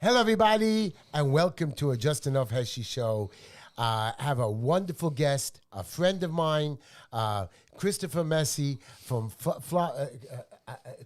Hello, everybody, and welcome to a Just Enough Heshy show. I have a wonderful guest, a friend of mine, Christipher Messy from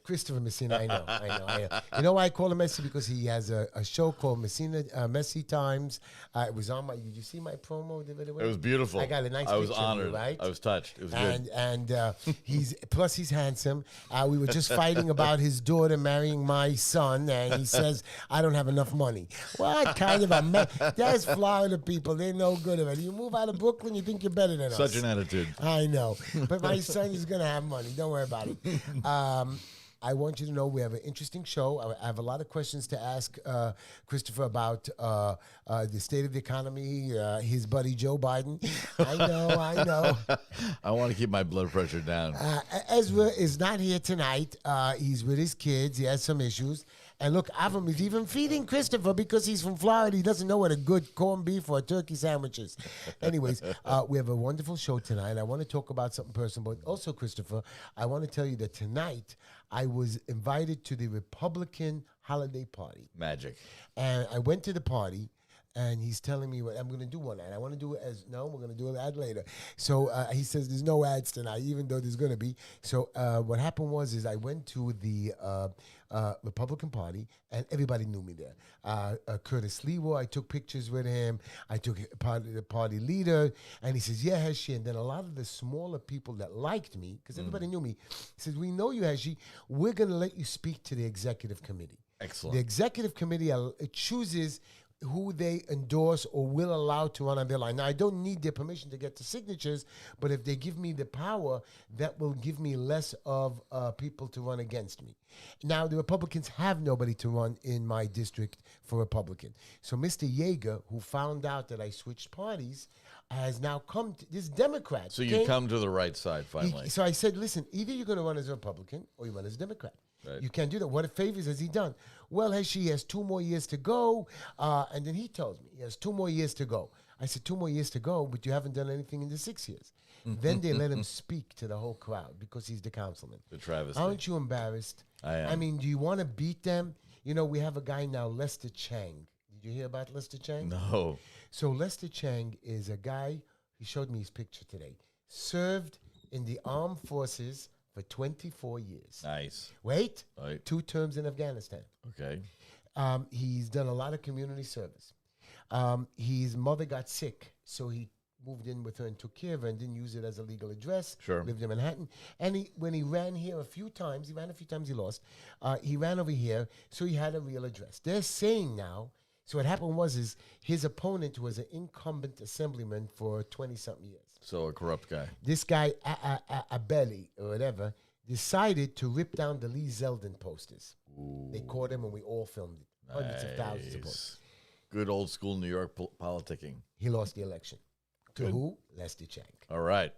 Christipher Messina. I know. You know why I call him Messy? Because he has a show called Messina Messy Times. It was on my. Did you see my promo? It was beautiful. I got a nice picture. I was honored. Of you, right? I was touched. It was good. And he's handsome. We were just fighting about his daughter marrying my son, and he says I don't have enough money. What kind of a man? There's Florida people. They're no good at it. You move out of Brooklyn, you think you're better than us. Such an attitude. I know, but my son is gonna have money. Don't worry about it. I want you to know we have an interesting show. I have a lot of questions to ask Christipher about the state of the economy, his buddy Joe Biden. I know. I want to keep my blood pressure down. Ezra is not here tonight. He's with his kids. He has some issues. And look, Avram is even feeding Christipher because he's from Florida. He doesn't know what a good corned beef or a turkey sandwich is. Anyways, we have a wonderful show tonight. I want to talk about something personal, but also, Christipher, I want to tell you that tonight I was invited to the Republican holiday party. Magic. And I went to the party. And he's telling me what I'm going to do one ad. I want to do it we're going to do an ad later. So he says there's no ads tonight, even though there's going to be. So what happened was I went to the Republican Party, and everybody knew me there. Curtis Leroy, I took pictures with him. I took part of the party leader, and he says, yeah, Heshy. And then a lot of the smaller people that liked me, because everybody knew me, he says, we know you, Heshy. We're going to let you speak to the executive committee. Excellent. The executive committee chooses who they endorse or will allow to run on their line. Now, I don't need their permission to get the signatures, but if they give me the power, that will give me less of people to run against me. Now, the Republicans have nobody to run in my district for Republican. So Mr. Yeager, who found out that I switched parties, has now come to this Democrat. So you come to the right side finally. So I said, listen, either you're going to run as a Republican or you run as a Democrat. Right. You can't do that. What favors has he done? Well, he has 2 more years to go. And then he tells me he has 2 more years to go. I said, 2 more years to go, but you haven't done anything in the 6 years. Then they let him speak to the whole crowd because he's the councilman. The travesty. Aren't you embarrassed? I am. I mean, do you want to beat them? You know, we have a guy now, Lester Chang. Did you hear about Lester Chang? No. So Lester Chang is a guy, he showed me his picture today, served in the armed forces for 24 years. Nice. Wait, Right. 2 terms in Afghanistan. Okay. He's done a lot of community service. His mother got sick, so he moved in with her and took care of her and didn't use it as a legal address. Sure. Lived in Manhattan. And when he ran here a few times, he lost. He ran over here, so he had a real address. They're saying now, so what happened was his opponent was an incumbent assemblyman for 20-something years. So a corrupt guy. This guy, Abeli or whatever, decided to rip down the Lee Zeldin posters. Ooh. They caught him and we all filmed it. Hundreds of thousands of posters. Good old school New York politicking. He lost the election. To Good. who? Lester Chang. All right.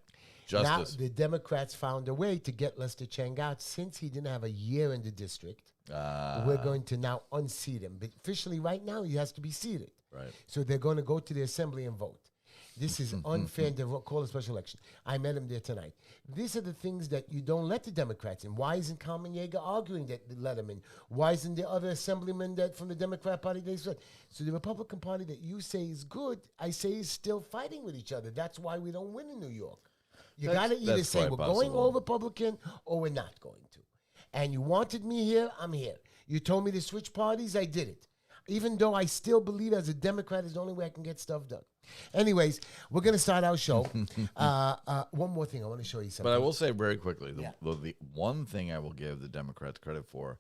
Justice. Now, the Democrats found a way to get Lester Chang out. Since he didn't have a year in the district, we're going to now unseat him. But officially, right now, he has to be seated. Right. So they're going to go to the assembly and vote. This is unfair to call a special election. I met him there tonight. These are the things that you don't let the Democrats in. Why isn't Carmen Yeager arguing that they let him in? Why isn't the other assemblyman that from the Democrat Party they said? So the Republican Party that you say is good, I say is still fighting with each other. That's why we don't win in New York. You got to either say we're going all Republican or we're not going to. And you wanted me here, I'm here. You told me to switch parties, I did it. Even though I still believe as a Democrat is the only way I can get stuff done. Anyways, we're going to start our show. One more thing. I want to show you something. But I will say very quickly, the one thing I will give the Democrats credit for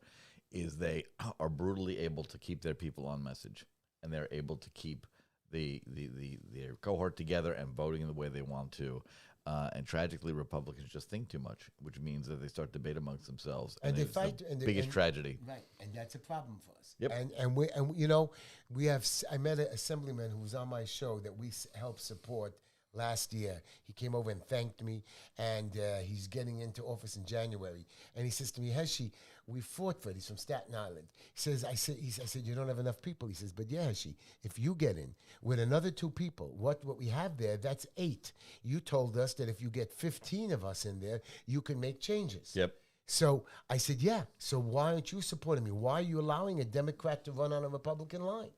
is they are brutally able to keep their people on message. And they're able to keep their cohort together and voting in the way they want to. And tragically, Republicans just think too much, which means that they start debate amongst themselves, and they it's fight. The biggest tragedy, right? And that's a problem for us. Yep. And you know, we have. I met an assemblyman who was on my show that we helped support last year. He came over and thanked me, and he's getting into office in January. And he says to me, Heshy, we fought for it. He's from Staten Island. He says, I said, you don't have enough people. He says, but yeah, Heshy, if you get in with another 2 people, what we have there, that's 8. You told us that if you get 15 of us in there, you can make changes. Yep. So I said, yeah. So why aren't you supporting me? Why are you allowing a Democrat to run on a Republican line?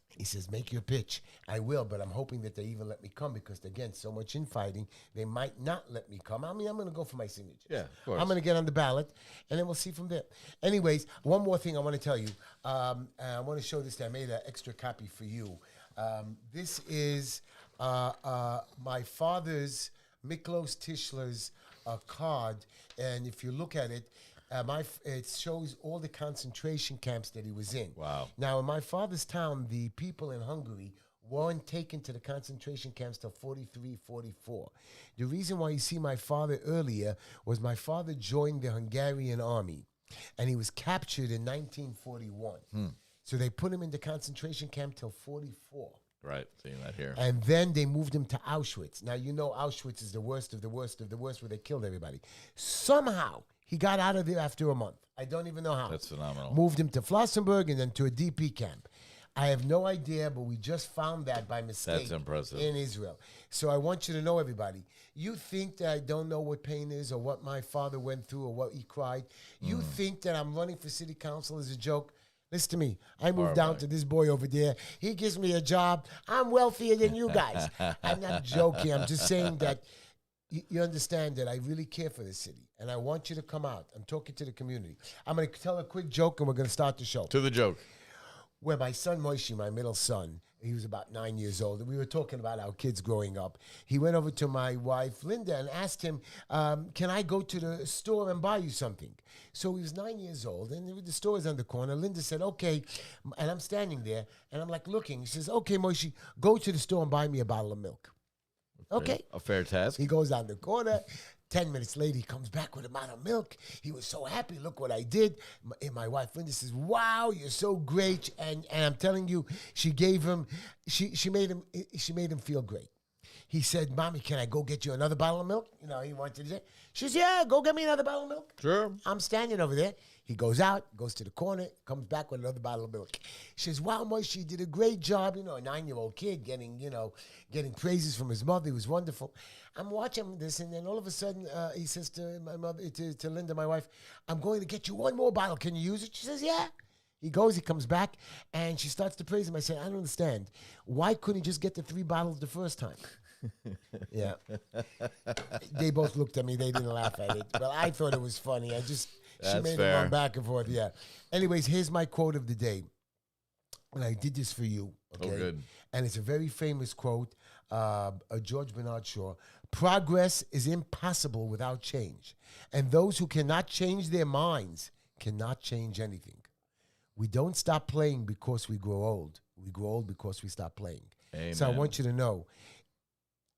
He says, make your pitch. I will, but I'm hoping that they even let me come because, again, so much infighting, they might not let me come. I mean, I'm going to go for my signature. Yeah, of course. I'm going to get on the ballot, and then we'll see from there. Anyways, one more thing I want to tell you. I want to show this. I made an extra copy for you. This is my father's, Miklos Tischler's card, and if you look at it, it shows all the concentration camps that he was in. Wow. Now, in my father's town, the people in Hungary weren't taken to the concentration camps till 43, 44. The reason why you see my father earlier was my father joined the Hungarian army, and he was captured in 1941. So they put him in the concentration camp till 44. Right, seeing that here. And then they moved him to Auschwitz. Now, you know Auschwitz is the worst of the worst of the worst, where they killed everybody. Somehow, he got out of there after a month. I don't even know how. That's phenomenal. Moved him to Flossenburg and then to a DP camp. I have no idea, but we just found that by mistake. That's impressive. In Israel. So I want you to know, everybody, you think that I don't know what pain is or what my father went through or what he cried. You think that I'm running for city council as a joke. Listen to me. I moved down to this boy over there. He gives me a job. I'm wealthier than you guys. I'm not joking. I'm just saying that you understand that I really care for this city, and I want you to come out. I'm talking to the community. I'm going to tell a quick joke, and we're going to start the show. To the joke. Where my son, Heshy, my middle son, he was about 9 years old, and we were talking about our kids growing up. He went over to my wife, Linda, and asked him, can I go to the store and buy you something? So he was 9 years old, and the store is on the corner. Linda said, okay, and I'm standing there, and I'm like looking. She says, okay, Heshy, go to the store and buy me a bottle of milk. Okay. A fair task. He goes down the corner. 10 minutes later, he comes back with a amount of milk. He was so happy. Look what I did. My wife, Linda, says, wow, you're so great. And I'm telling you, she gave him, she made him feel great. He said, Mommy, can I go get you another bottle of milk? You know, he wanted to say. She says, yeah, go get me another bottle of milk. Sure. I'm standing over there. He goes out, goes to the corner, comes back with another bottle of milk. She says, wow, Moshe, you did a great job. You know, a 9-year-old kid getting praises from his mother. It was wonderful. I'm watching this, and then all of a sudden, he says to my mother, to Linda, my wife, I'm going to get you one more bottle. Can you use it? She says, yeah. He goes, he comes back, and she starts to praise him. I said, I don't understand. Why couldn't he just get the 3 bottles the first time? Yeah. They both looked at me. They didn't laugh at it. But I thought it was funny. She made it run back and forth. Yeah. Anyways, here's my quote of the day. And I did this for you. Okay. Oh, good. And it's a very famous quote, George Bernard Shaw. Progress is impossible without change. And those who cannot change their minds cannot change anything. We don't stop playing because we grow old. We grow old because we stop playing. Amen. So I want you to know,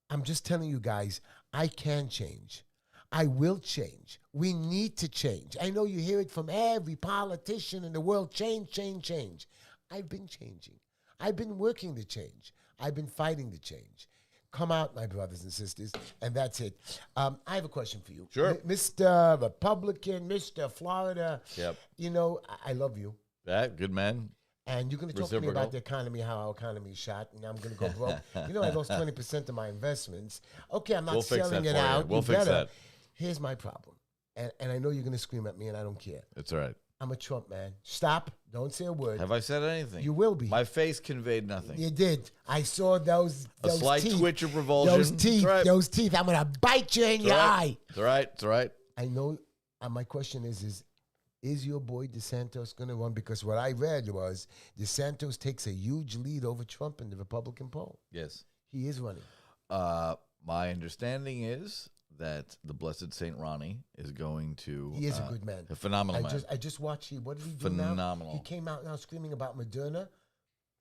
I'm just telling you guys, I can change. I will change. We need to change. I know you hear it from every politician in the world, change, change, change. I've been changing. I've been working to change. I've been fighting to change. Come out, my brothers and sisters, and that's it. I have a question for you. Sure. Mr. Republican, Mr. Florida, Yep. you know, I love you. That good man. And you're going to talk to me about the economy, how our economy is shot, and I'm going to go broke. You know, I lost 20% of my investments. Okay, I'm not selling it out. We'll fix that. Here's my problem. And I know you're going to scream at me, and I don't care. It's all right. I'm a Trump man. Stop. Don't say a word. Have I said anything? You will be. My face conveyed nothing. You did. I saw those A slight teeth. twitch of revulsion. Those teeth. Right. Those teeth. I'm going to bite you in your eye. It's all right. It's all right. I know. My question is your boy DeSantis going to run? Because what I read was DeSantis takes a huge lead over Trump in the Republican poll. Yes. He is running. My understanding is that the Blessed Saint Ronnie is going to... He is a good man. A phenomenal man. I just watched what did he do now? Phenomenal. He came out now screaming about Moderna.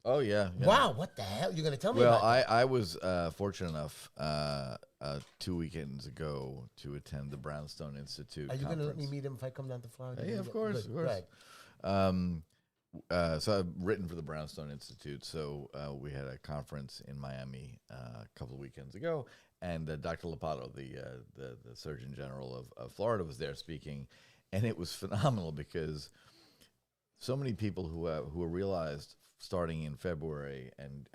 Oh, yeah. Wow, what the hell? You're going to tell me about that? I was fortunate enough 2 weekends ago to attend the Brownstone Institute Are you going to let me conference. meet him if I come down to Florida? Yeah, of course. Good. Of course. So I've written for the Brownstone Institute. So we had a conference in Miami a couple of weekends ago, and Dr. Lopato, the Surgeon General of Florida, was there speaking, and it was phenomenal because so many people who realized starting in February and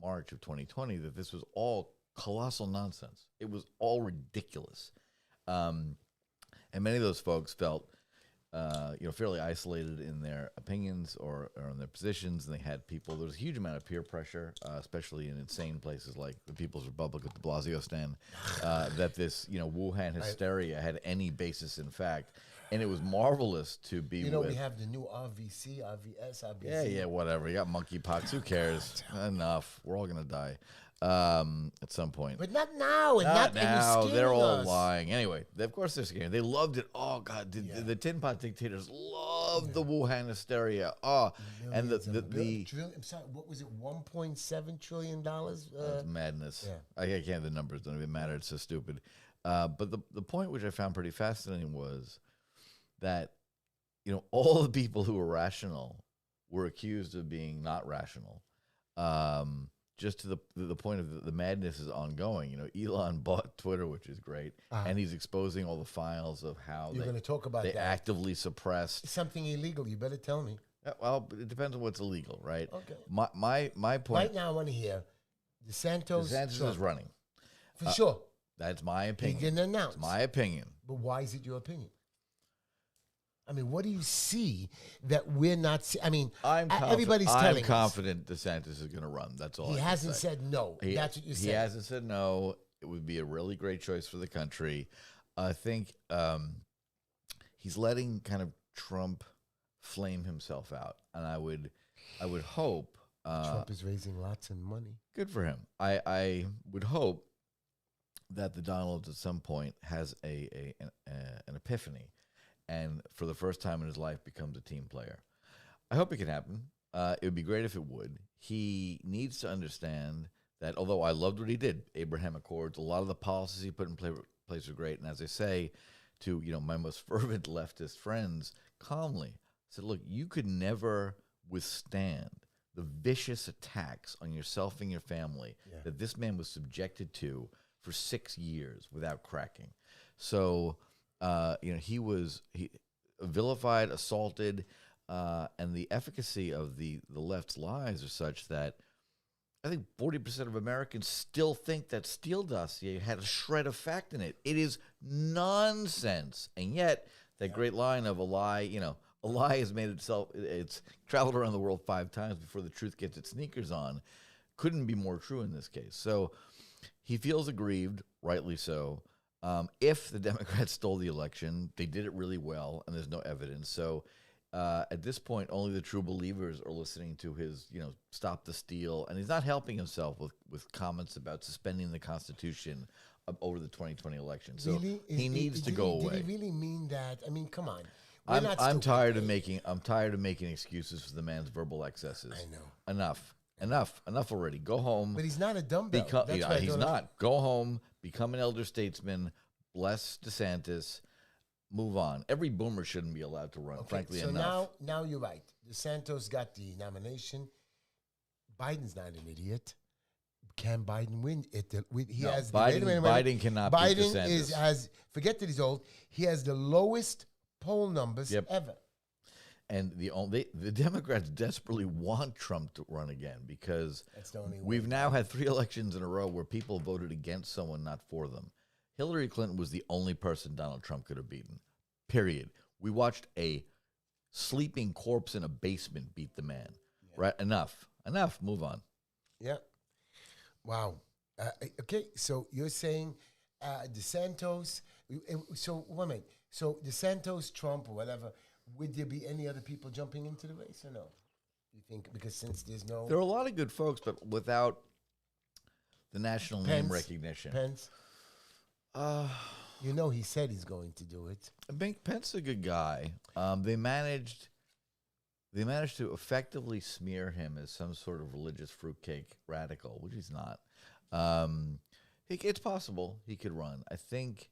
March of 2020 that this was all colossal nonsense. It was all ridiculous. And many of those folks felt, fairly isolated in their opinions or in their positions, and they had people. There was a huge amount of peer pressure, especially in insane places like the People's Republic at the Blasio stand, that this, Wuhan hysteria had any basis in fact. And it was marvelous to be we have the new RVC, RVS, RBC. Yeah, whatever. You got monkeypox. Who cares? Enough. We're all going to die at some point. But not now. And not now. They're all us. lying. Anyway, of course they're scared. They loved it. Oh, God. The Tin Pot dictators loved the Wuhan hysteria. Oh, and I'm sorry, what was it, $1.7 trillion? That's madness. Yeah. I can't, the numbers don't even matter. It's so stupid. But the point which I found pretty fascinating was that, all the people who were rational were accused of being not rational. Just to the point of the madness is ongoing. Elon bought Twitter, which is great, and he's exposing all the files of how you're going to talk about they that. actively suppressed something illegal. You better tell me. Well, it depends on what's illegal, right? Okay. My point right now, I want to hear DeSantis is running for sure. That's my opinion. He didn't announce. It's my opinion. But why is it your opinion? I mean, what do you see that we're not seeing? I mean, everybody's telling us. I'm confident DeSantis is going to run. That's all. He hasn't said no. That's what you said. He hasn't said no. It would be a really great choice for the country. I think he's letting kind of Trump flame himself out, and I would hope Trump is raising lots of money. Good for him. I would hope that the Donald at some point has an epiphany, and for the first time in his life becomes a team player. I hope it can happen. It would be great if it would. He needs to understand that although I loved what he did, Abraham Accords, a lot of the policies he put in place were great. And as I say to my most fervent leftist friends, calmly, I said, look, you could never withstand the vicious attacks on yourself and your family that this man was subjected to for 6 years without cracking. So, he was vilified, assaulted, and the efficacy of the left's lies are such that I think 40% of Americans still think that Steele dossier had a shred of fact in it. It is nonsense. And yet, that great line of a lie has made it's traveled around the world 5 times before the truth gets its sneakers on, couldn't be more true in this case. So he feels aggrieved, rightly so. If the Democrats stole the election, they did it really well, and there's no evidence. So at this point, only the true believers are listening to his, stop the steal. And he's not helping himself with comments about suspending the Constitution over the 2020 election. So really? He needs to go away. Did he really mean that? I mean, come on. I'm tired of making excuses for the man's verbal excesses. I know. Enough already. Go home. But he's not a dumbbell. He's not. Go home, become an elder statesman, bless DeSantis, move on. Every boomer shouldn't be allowed to run, frankly enough. So now you're right. DeSantis got the nomination. Biden's not an idiot. Can Biden win? Biden cannot beat DeSantis. Has forget that he's old. He has the lowest poll numbers ever. And the Democrats desperately want Trump to run again because we've now had 3 elections in a row where people voted against someone, not for them. Hillary Clinton was the only person Donald Trump could have beaten, period. We watched a sleeping corpse in a basement beat the man. Right? Enough. Move on. Yeah. Wow. Okay, so you're saying DeSantis. So, wait a minute. So DeSantis, Trump, or whatever, would there be any other people jumping into the race or no? You think? Because since there's no... There are a lot of good folks, but without the national name recognition. Pence? He said he's going to do it. I think Pence is a good guy. They managed to effectively smear him as some sort of religious fruitcake radical, which he's not. It's possible he could run. I think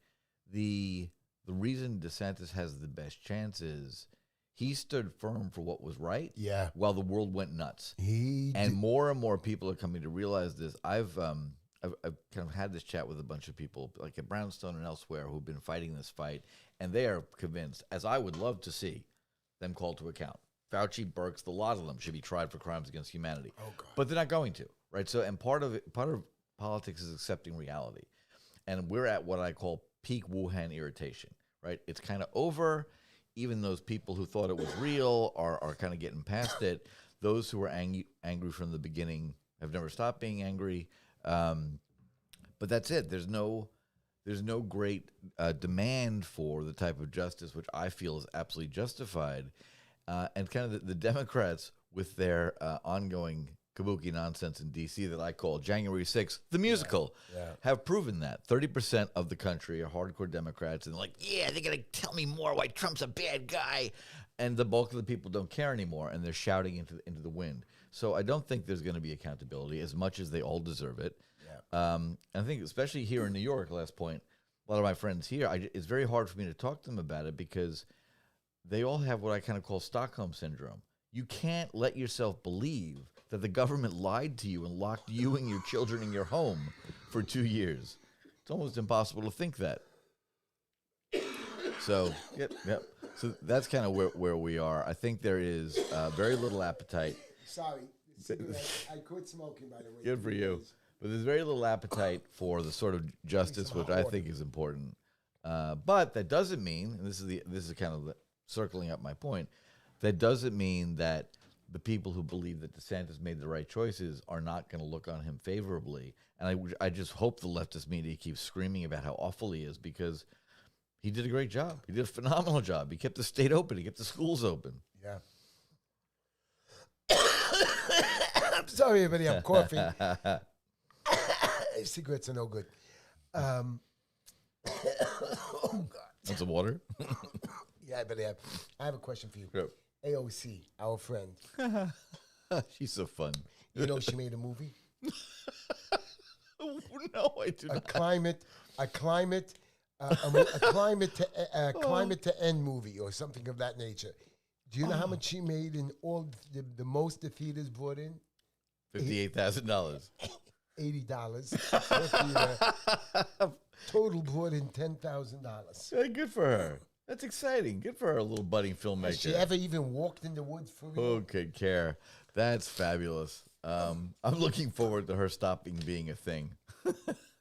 the reason DeSantis has the best chance is he stood firm for what was right. Yeah. While the world went nuts. More and more people are coming to realize this. I've kind of had this chat with a bunch of people, like at Brownstone and elsewhere, who've been fighting this fight, and they are convinced, as I would love to see, them called to account. Fauci, Birx, the lot of them should be tried for crimes against humanity. Oh, God. But they're not going to, right? So, and part of politics is accepting reality. And we're at what I call peak Wuhan irritation, right? It's kind of over. Even those people who thought it was real are kind of getting past it. Those who were angry from the beginning have never stopped being angry. But that's it. There's no great demand for the type of justice which I feel is absolutely justified. And kind of the Democrats with their ongoing kabuki nonsense in D.C. that I call January 6th, the musical, have proven that. 30% of the country are hardcore Democrats, and they're like, yeah, they're going to tell me more why Trump's a bad guy. And the bulk of the people don't care anymore, and they're shouting into the wind. So I don't think there's going to be accountability as much as they all deserve it. And I think especially here in New York, last point, a lot of my friends here, it's very hard for me to talk to them about it because they all have what I kind of call Stockholm Syndrome. You can't let yourself believe that the government lied to you and locked you and your children in your home for 2 years. It's almost impossible to think that. So, yep. So that's kind of where we are. I think there is very little appetite. Sorry, I quit smoking, by the way. Good for you. But there's very little appetite for the sort of justice which I think is important. But that doesn't mean, and this is kind of circling up my point, that doesn't mean that the people who believe that DeSantis made the right choices are not going to look on him favorably. And I just hope the leftist media keeps screaming about how awful he is because he did a great job. He did a phenomenal job. He kept the state open. He kept the schools open. Yeah. I'm sorry, everybody. I'm coughing. Cigarettes are no good. Oh, God. Want some water? Yeah, but I have a question for you. Yep. AOC, our friend. She's so fun. You know she made a movie? No, I do not. A climate to end movie or something of that nature. Do you know how much she made in all the most the theaters brought in? $58,000. $80. Total brought in $10,000. Hey, good for her. That's exciting. Good for her, little budding filmmaker. Has she ever even walked in the woods for real? Who could care? That's fabulous. I'm looking forward to her stopping being a thing.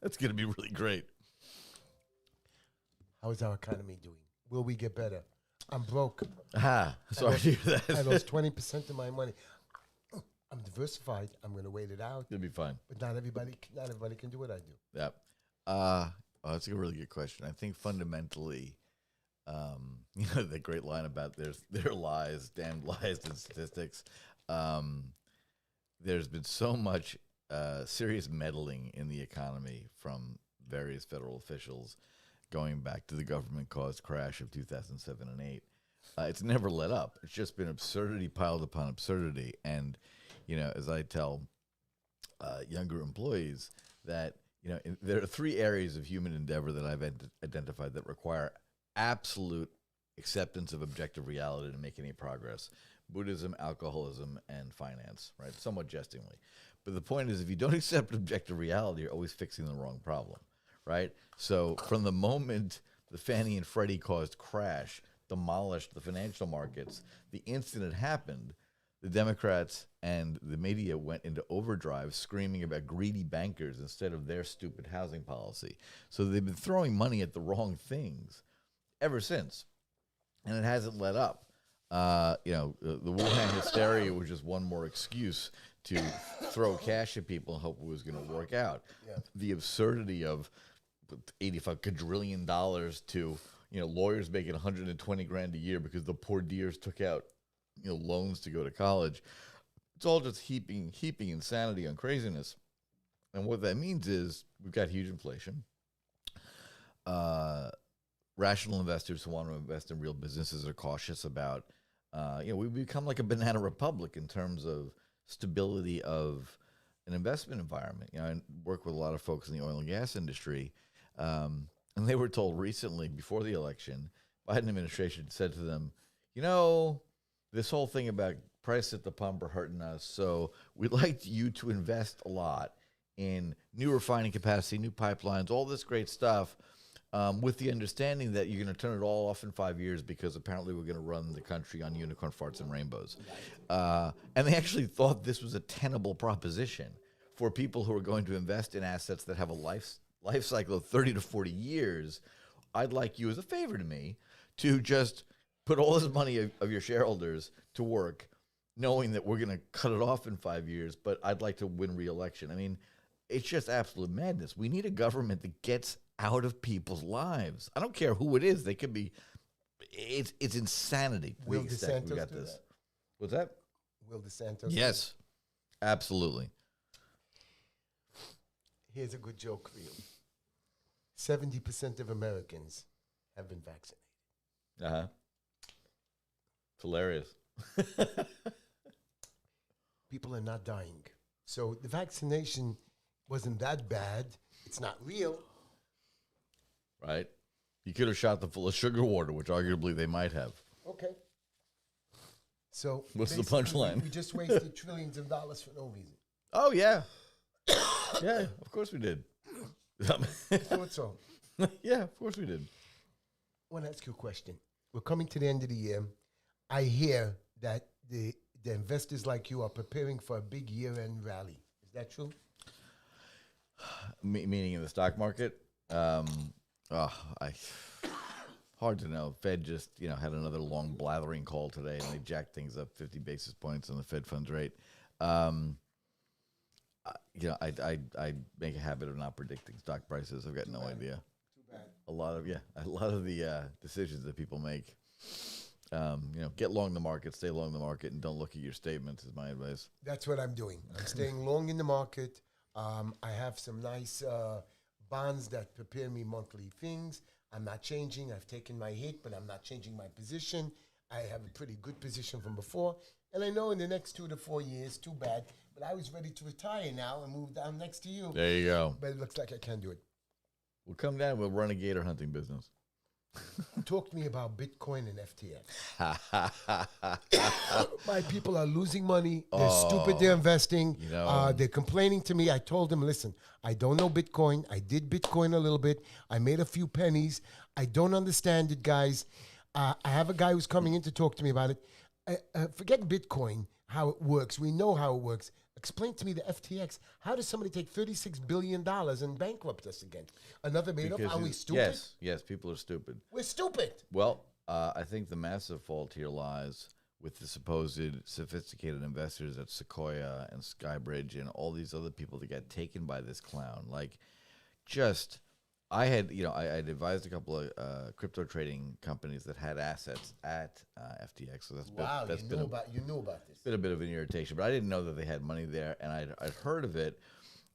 That's going to be really great. How is our economy doing? Will we get better? I'm broke. Sorry to hear that. I lost 20% of my money. I'm diversified. I'm going to wait it out. It'll be fine. But not everybody can do what I do. Yeah. That's a really good question. I think fundamentally, the great line about their lies, damned lies and statistics. There's been so much serious meddling in the economy from various federal officials going back to the government-caused crash of 2007 and 8. It's never let up. It's just been absurdity piled upon absurdity. And, as I tell younger employees that, there are 3 areas of human endeavor that I've identified that require absolute acceptance of objective reality to make any progress: Buddhism, alcoholism, and finance, right? Somewhat jestingly. But the point is, if you don't accept objective reality, you're always fixing the wrong problem, right? So from the moment the Fannie and Freddie caused crash, demolished the financial markets, the instant it happened, the Democrats and the media went into overdrive screaming about greedy bankers instead of their stupid housing policy. So they've been throwing money at the wrong things ever since, and it hasn't let up. The Wuhan hysteria was just one more excuse to throw cash at people and hope it was going to work out. Yeah. The absurdity of $85 quadrillion to lawyers making $120,000 a year because the poor dears took out loans to go to college. It's all just heaping insanity on craziness. And what that means is we've got huge inflation. Rational investors who want to invest in real businesses are cautious about, we've become like a banana republic in terms of stability of an investment environment. I work with a lot of folks in the oil and gas industry, and they were told recently before the election, Biden administration said to them, this whole thing about price at the pump are hurting us, so we'd like you to invest a lot in new refining capacity, new pipelines, all this great stuff, with the understanding that you're going to turn it all off in 5 years because apparently we're going to run the country on unicorn farts and rainbows. And they actually thought this was a tenable proposition for people who are going to invest in assets that have a life cycle of 30 to 40 years. I'd like you as a favor to me to just put all this money of your shareholders to work, knowing that we're going to cut it off in 5 years, but I'd like to win re-election. I mean, it's just absolute madness. We need a government that gets out of people's lives. I don't care who it is. They could be. It's insanity. Will DeSantis we got do this. that? What's that? Will DeSantis? Yes, absolutely. Here's a good joke for you. 70% of Americans have been vaccinated. Uh-huh. It's hilarious. People are not dying. So the vaccination wasn't that bad. It's not real. Right? You could have shot them full of sugar water, which arguably they might have. Okay. So what's the basically, punchline? We just wasted trillions of dollars for no reason. Oh, yeah. Yeah, of course we did. Thought so. Yeah, of course we did. I want to ask you a question. We're coming to the end of the year. I hear that the investors like you are preparing for a big year-end rally. Is that true? Meaning in the stock market? Hard to know. Fed just, had another long blathering call today, and they jacked things up 50 basis points on the Fed funds rate. I make a habit of not predicting stock prices. I've got no idea. Too bad. A lot of the decisions that people make. Get long the market, stay long the market, and don't look at your statements is my advice. That's what I'm doing. I'm staying long in the market. I have some nice bonds that prepare me monthly things. I'm not changing. I've taken my hit, but I'm not changing my position. I have a pretty good position from before. And I know in the next 2 to 4 years, too bad, but I was ready to retire now and move down next to you. There you go. But it looks like I can't do it. We'll come down. We'll run a gator hunting business. Talk to me about Bitcoin and FTX. My people are losing money. They're stupid. They're investing. They're complaining to me. I told them, listen, I don't know Bitcoin. I did Bitcoin a little bit. I made a few pennies. I don't understand it, guys. I have a guy who's coming in to talk to me about it. Forget Bitcoin, how it works. We know how it works. Explain to me the FTX. How does somebody take $36 billion and bankrupt us again? Another made-up? Are we stupid? Yes, people are stupid. We're stupid. Well, I think the massive fault here lies with the supposed sophisticated investors at Sequoia and Skybridge and all these other people that got taken by this clown. I had advised a couple of crypto trading companies that had assets at FTX. So you knew about this. Been a bit of an irritation, but I didn't know that they had money there, and I'd heard of it,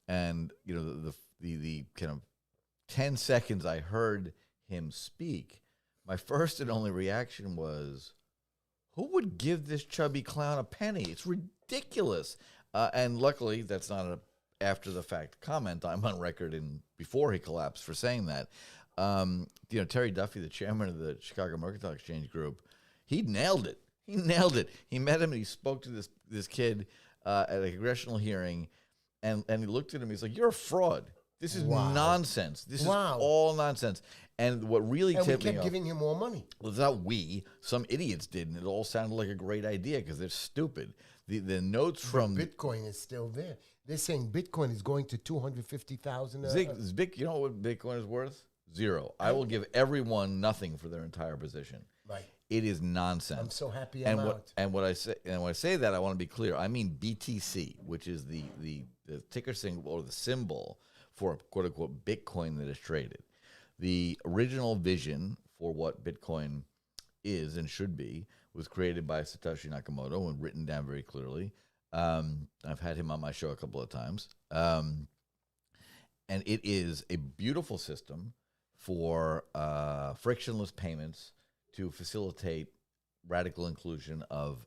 and the kind of 10 seconds I heard him speak, my first and only reaction was, who would give this chubby clown a penny? It's ridiculous. And luckily, that's not a after the fact comment. I'm on record before he collapsed for saying that. Terry Duffy, the chairman of the Chicago Mercantile Exchange Group, he nailed it. He met him and he spoke to this kid at a congressional hearing, and he looked at him. He's like, "You're a fraud. This is nonsense. This is all nonsense." And what really tipped me off, we kept giving him more money. Well, it's not we. Some idiots did, and it all sounded like a great idea because they're stupid. The notes from Bitcoin is still there. They're saying Bitcoin is going to 250,000. You know what Bitcoin is worth? Zero. I will give everyone nothing for their entire position. Right. It is nonsense. I'm so happy I'm out. When I say that, I want to be clear. I mean BTC, which is the ticker symbol or the symbol for quote unquote Bitcoin that is traded. The original vision for what Bitcoin is and should be was created by Satoshi Nakamoto and written down very clearly. I've had him on my show a couple of times. And it is a beautiful system for frictionless payments to facilitate radical inclusion of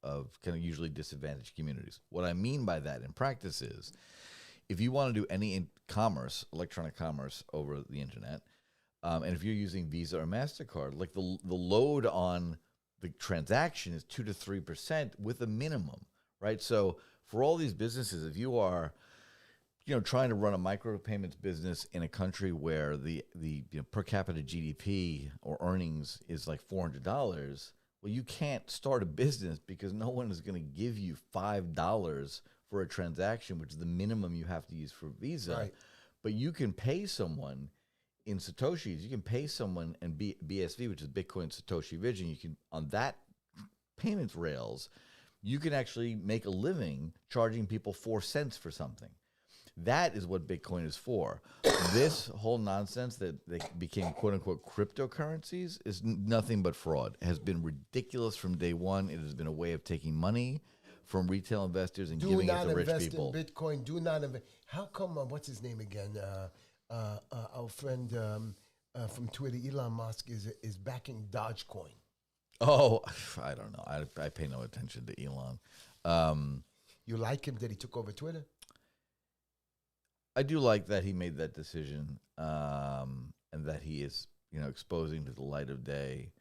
kind of usually disadvantaged communities. What I mean by that in practice is, if you want to do any commerce, electronic commerce over the internet, and if you're using Visa or MasterCard, like the load on the transaction is 2 to 3% with a minimum, right? So for all these businesses, if you are, trying to run a micropayments business in a country where the per capita GDP or earnings is like $400, well, you can't start a business because no one is going to give you $5 for a transaction, which is the minimum you have to use for Visa. Right. But you can pay someone in Satoshis, you can pay someone and BSV, which is Bitcoin Satoshi Vision. You can on that payments rails, you can actually make a living charging people 4 cents for something. That is what Bitcoin is for. This whole nonsense that they became quote unquote cryptocurrencies is nothing but fraud. It has been ridiculous from day one. It has been a way of taking money from retail investors and giving it to rich people. Do not invest in Bitcoin. Do not invest. How come, what's his name again? Our friend from Twitter, Elon Musk, is backing Dogecoin. Oh, I don't know. I pay no attention to Elon. You like him that he took over Twitter? I do like that he made that decision, and that he is, exposing to the light of day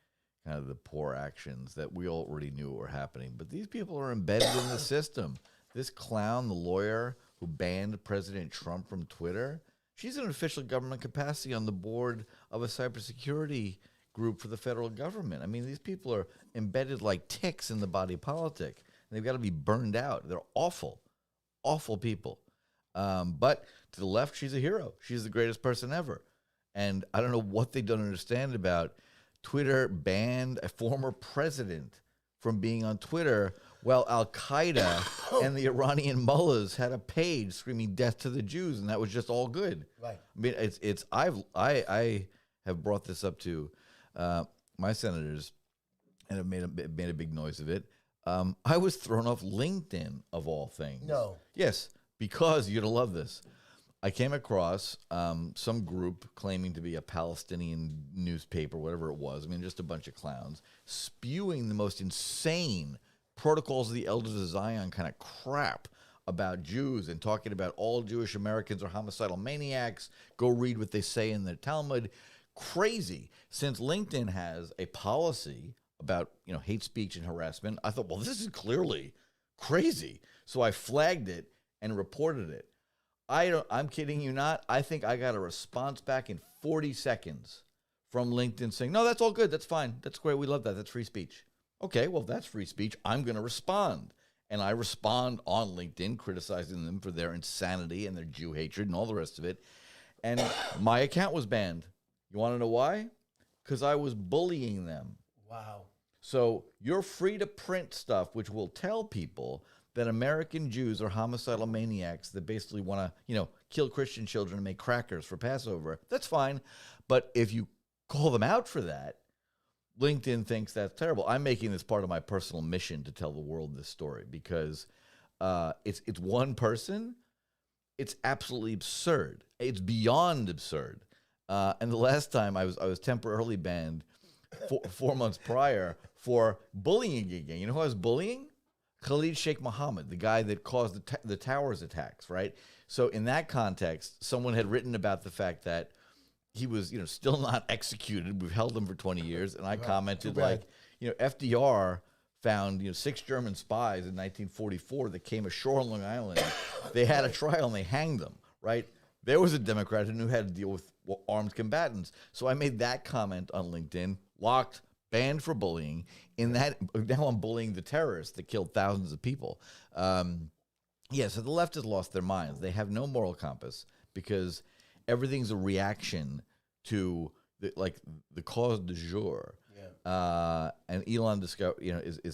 kind of the poor actions that we already knew were happening. But these people are embedded in the system. This clown, the lawyer who banned President Trump from Twitter, she's in an official government capacity on the board of a cybersecurity group for the federal government. I mean, these people are embedded like ticks in the body politic, and they've got to be burned out. They're awful, awful people. But to the left, she's a hero. She's the greatest person ever. And I don't know what they don't understand about Twitter banned a former president from being on Twitter, while Al-Qaeda and the Iranian mullahs had a page screaming death to the Jews, and that was just all good. Right. I mean, I have brought this up to my senators and have made a big noise of it. I was thrown off LinkedIn, of all things. No. Yes, because you're going to love this. I came across some group claiming to be a Palestinian newspaper, whatever it was. I mean, just a bunch of clowns spewing the most insane Protocols of the Elders of Zion kind of crap about Jews and talking about all Jewish Americans are homicidal maniacs. Go read what they say in their Talmud. Crazy. Since LinkedIn has a policy about, hate speech and harassment, I thought, well, this is clearly crazy. So I flagged it and reported it. I'm kidding you not. I think I got a response back in 40 seconds from LinkedIn saying, no, that's all good. That's fine. That's great. We love that. That's free speech. Okay, well, if that's free speech, I'm going to respond. And I respond on LinkedIn, criticizing them for their insanity and their Jew hatred and all the rest of it. And my account was banned. You want to know why? Because I was bullying them. Wow. So you're free to print stuff which will tell people that American Jews are homicidal maniacs that basically want to, kill Christian children and make crackers for Passover. That's fine. But if you call them out for that, LinkedIn thinks that's terrible. I'm making this part of my personal mission to tell the world this story because it's one person. It's absolutely absurd. It's beyond absurd. And the last time I was temporarily banned 4 months prior for bullying again. You know who I was bullying? Khalid Sheikh Mohammed, the guy that caused the towers attacks, right? So in that context, someone had written about the fact that he was, still not executed. We've held him for 20 years. And I commented like, FDR found, 6 German spies in 1944 that came ashore on Long Island. They had a trial and they hanged them, right? There was a Democrat who knew how to deal with armed combatants. So I made that comment on LinkedIn, locked, banned for bullying. In that, now I'm bullying the terrorists that killed thousands of people. So the left has lost their minds. They have no moral compass because everything's a reaction to the cause du jour. Yeah. And Elon is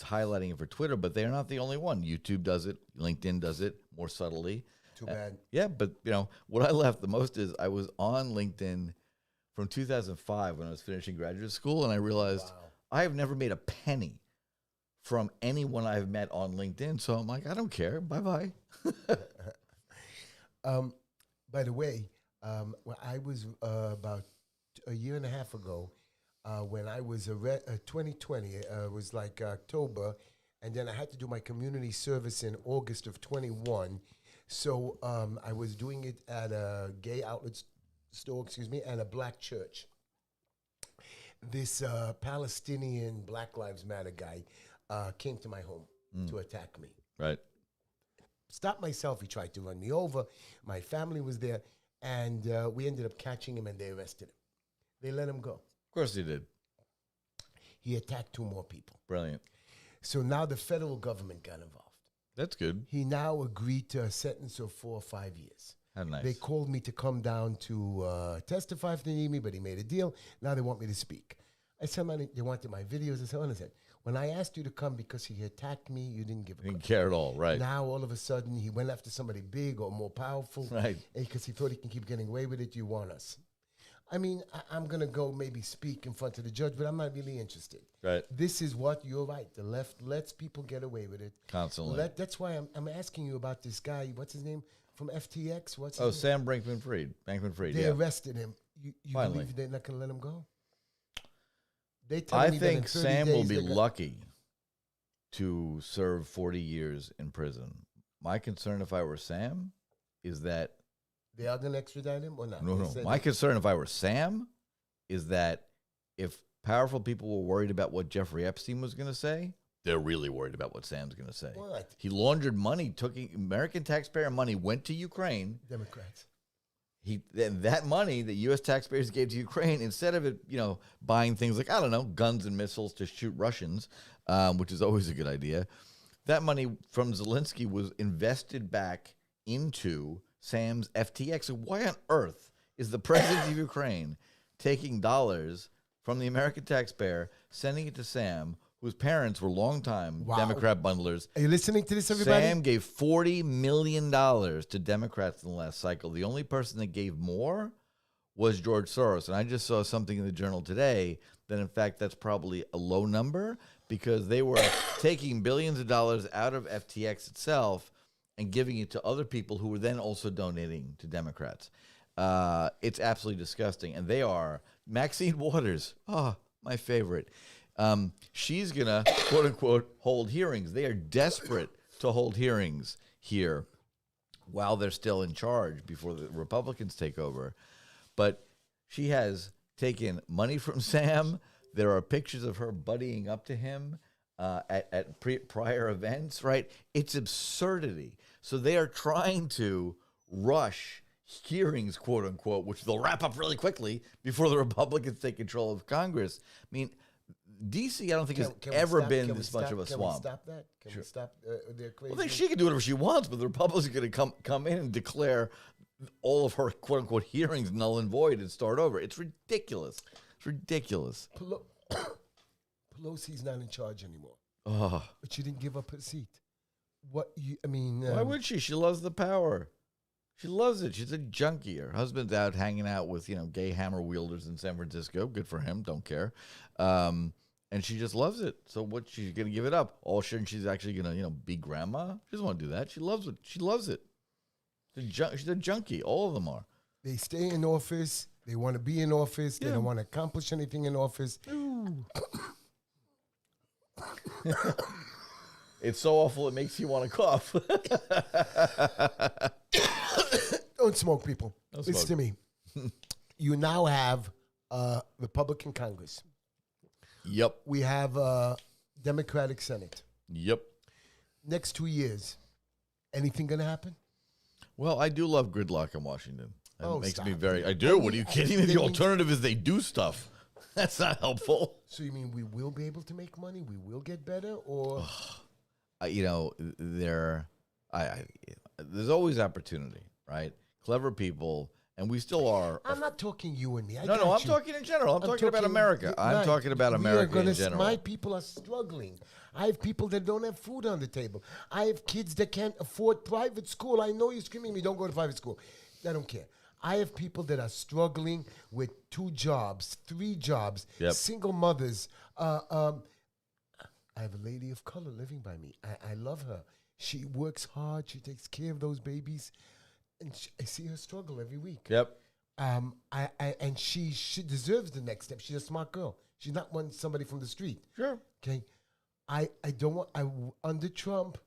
highlighting it for Twitter, but they're not the only one. YouTube does it. LinkedIn does it more subtly. Too bad. Yeah, but what I laughed the most is I was on LinkedIn from 2005 when I was finishing graduate school, and I realized I have never made a penny from anyone I've met on LinkedIn. So I'm like, I don't care. Bye-bye. By the way, I was about a year and a half ago when I was 2020. It was like October, and then I had to do my community service in August of 21. So I was doing it at a gay outlet store, and a black church. This Palestinian Black Lives Matter guy came to my home to attack me. Right. Stopped my selfie, tried to run me over. My family was there, and we ended up catching him, and they arrested him. They let him go. Of course he did. He attacked 2 more people. Brilliant. So now the federal government got involved. That's good. He now agreed to a sentence of 4 or 5 years. How nice. They called me to come down to testify if they need me, but he made a deal. Now they want me to speak. I said, man, they wanted my videos. I said, listen, when I asked you to come because he attacked me, you didn't give a Didn't care at all, right? Now, all of a sudden, he went after somebody big or more powerful. Right. Because he thought he can keep getting away with it. You want us. I mean, I'm going to go maybe speak in front of the judge, but I'm not really interested. Right. This is what you're right. The left lets people get away with it. Constantly. That's why I'm asking you about this guy. What's his name? From FTX? What's his name? Sam Bankman-Fried. They arrested him. You Finally. believe they're not going to let him go? I think Sam will be lucky to serve 40 years in prison. My concern if I were Sam is that... They are going to extradite him or not? No. My concern if I were Sam is that if powerful people were worried about what Jeffrey Epstein was going to say, they're really worried about what Sam's going to say. What? He laundered money, took American taxpayer money, went to Ukraine. Democrats. And that money that U.S. taxpayers gave to Ukraine, instead of it, buying things like, I don't know, guns and missiles to shoot Russians, which is always a good idea, that money from Zelensky was invested back into Sam's FTX. So why on earth is the president of Ukraine taking dollars from the American taxpayer, sending it to Sam, whose parents were longtime Democrat bundlers? Are you listening to this, everybody? Sam gave $40 million to Democrats in the last cycle. The only person that gave more was George Soros. And I just saw something in the Journal today that, in fact, that's probably a low number because they were taking billions of dollars out of FTX itself and giving it to other people who were then also donating to Democrats. It's absolutely disgusting. And they are Maxine Waters. Oh, my favorite. She's going to, quote unquote, hold hearings. They are desperate to hold hearings here while they're still in charge before the Republicans take over. But she has taken money from Sam. There are pictures of her buddying up to him at prior events, right? It's absurdity. So they are trying to rush hearings, quote unquote, which they'll wrap up really quickly before the Republicans take control of Congress. I mean, D.C., I don't think has ever been this much of a swamp. Can we stop that? Can we stop their crazy? Well, I think she can do whatever she wants, but the Republicans are going to come in and declare all of her quote-unquote hearings null and void and start over. It's ridiculous. It's ridiculous. Pelosi's not in charge anymore. Oh. But she didn't give up her seat. Why would she? She loves the power. She loves it. She's a junkie. Her husband's out hanging out with, gay hammer wielders in San Francisco. Good for him. Don't care. And she just loves it. So what, she's going to give it up? Oh, sure, and she's actually going to, be grandma? She doesn't want to do that. She loves it. She loves it. She's a junkie. All of them are. They stay in office. They want to be in office. Yeah. They don't want to accomplish anything in office. It's so awful it makes you want to cough. Don't smoke, people. Don't Listen to me. You now have Republican Congress. Yep. We have Democratic Senate. Yep. Next 2 years, anything going to happen? Well, I do love gridlock in Washington. That makes me very... I do. What are you kidding me? The alternative is they do stuff. That's not helpful. So you mean we will be able to make money? We will get better? Or... there's always opportunity, right? Clever people, and we still are. I'm not talking you and me. I'm talking in general. I'm talking about America. I'm talking about America in general. My people are struggling. I have people that don't have food on the table. I have kids that can't afford private school. I know you're screaming at me, don't go to private school. I don't care. I have people that are struggling with 2 jobs, 3 jobs, single mothers. I have a lady of color living by me. I love her. She works hard. She takes care of those babies. And I see her struggle every week. Yep. And she deserves the next step. She's a smart girl. She's not somebody from the street. Sure. Okay. Under Trump,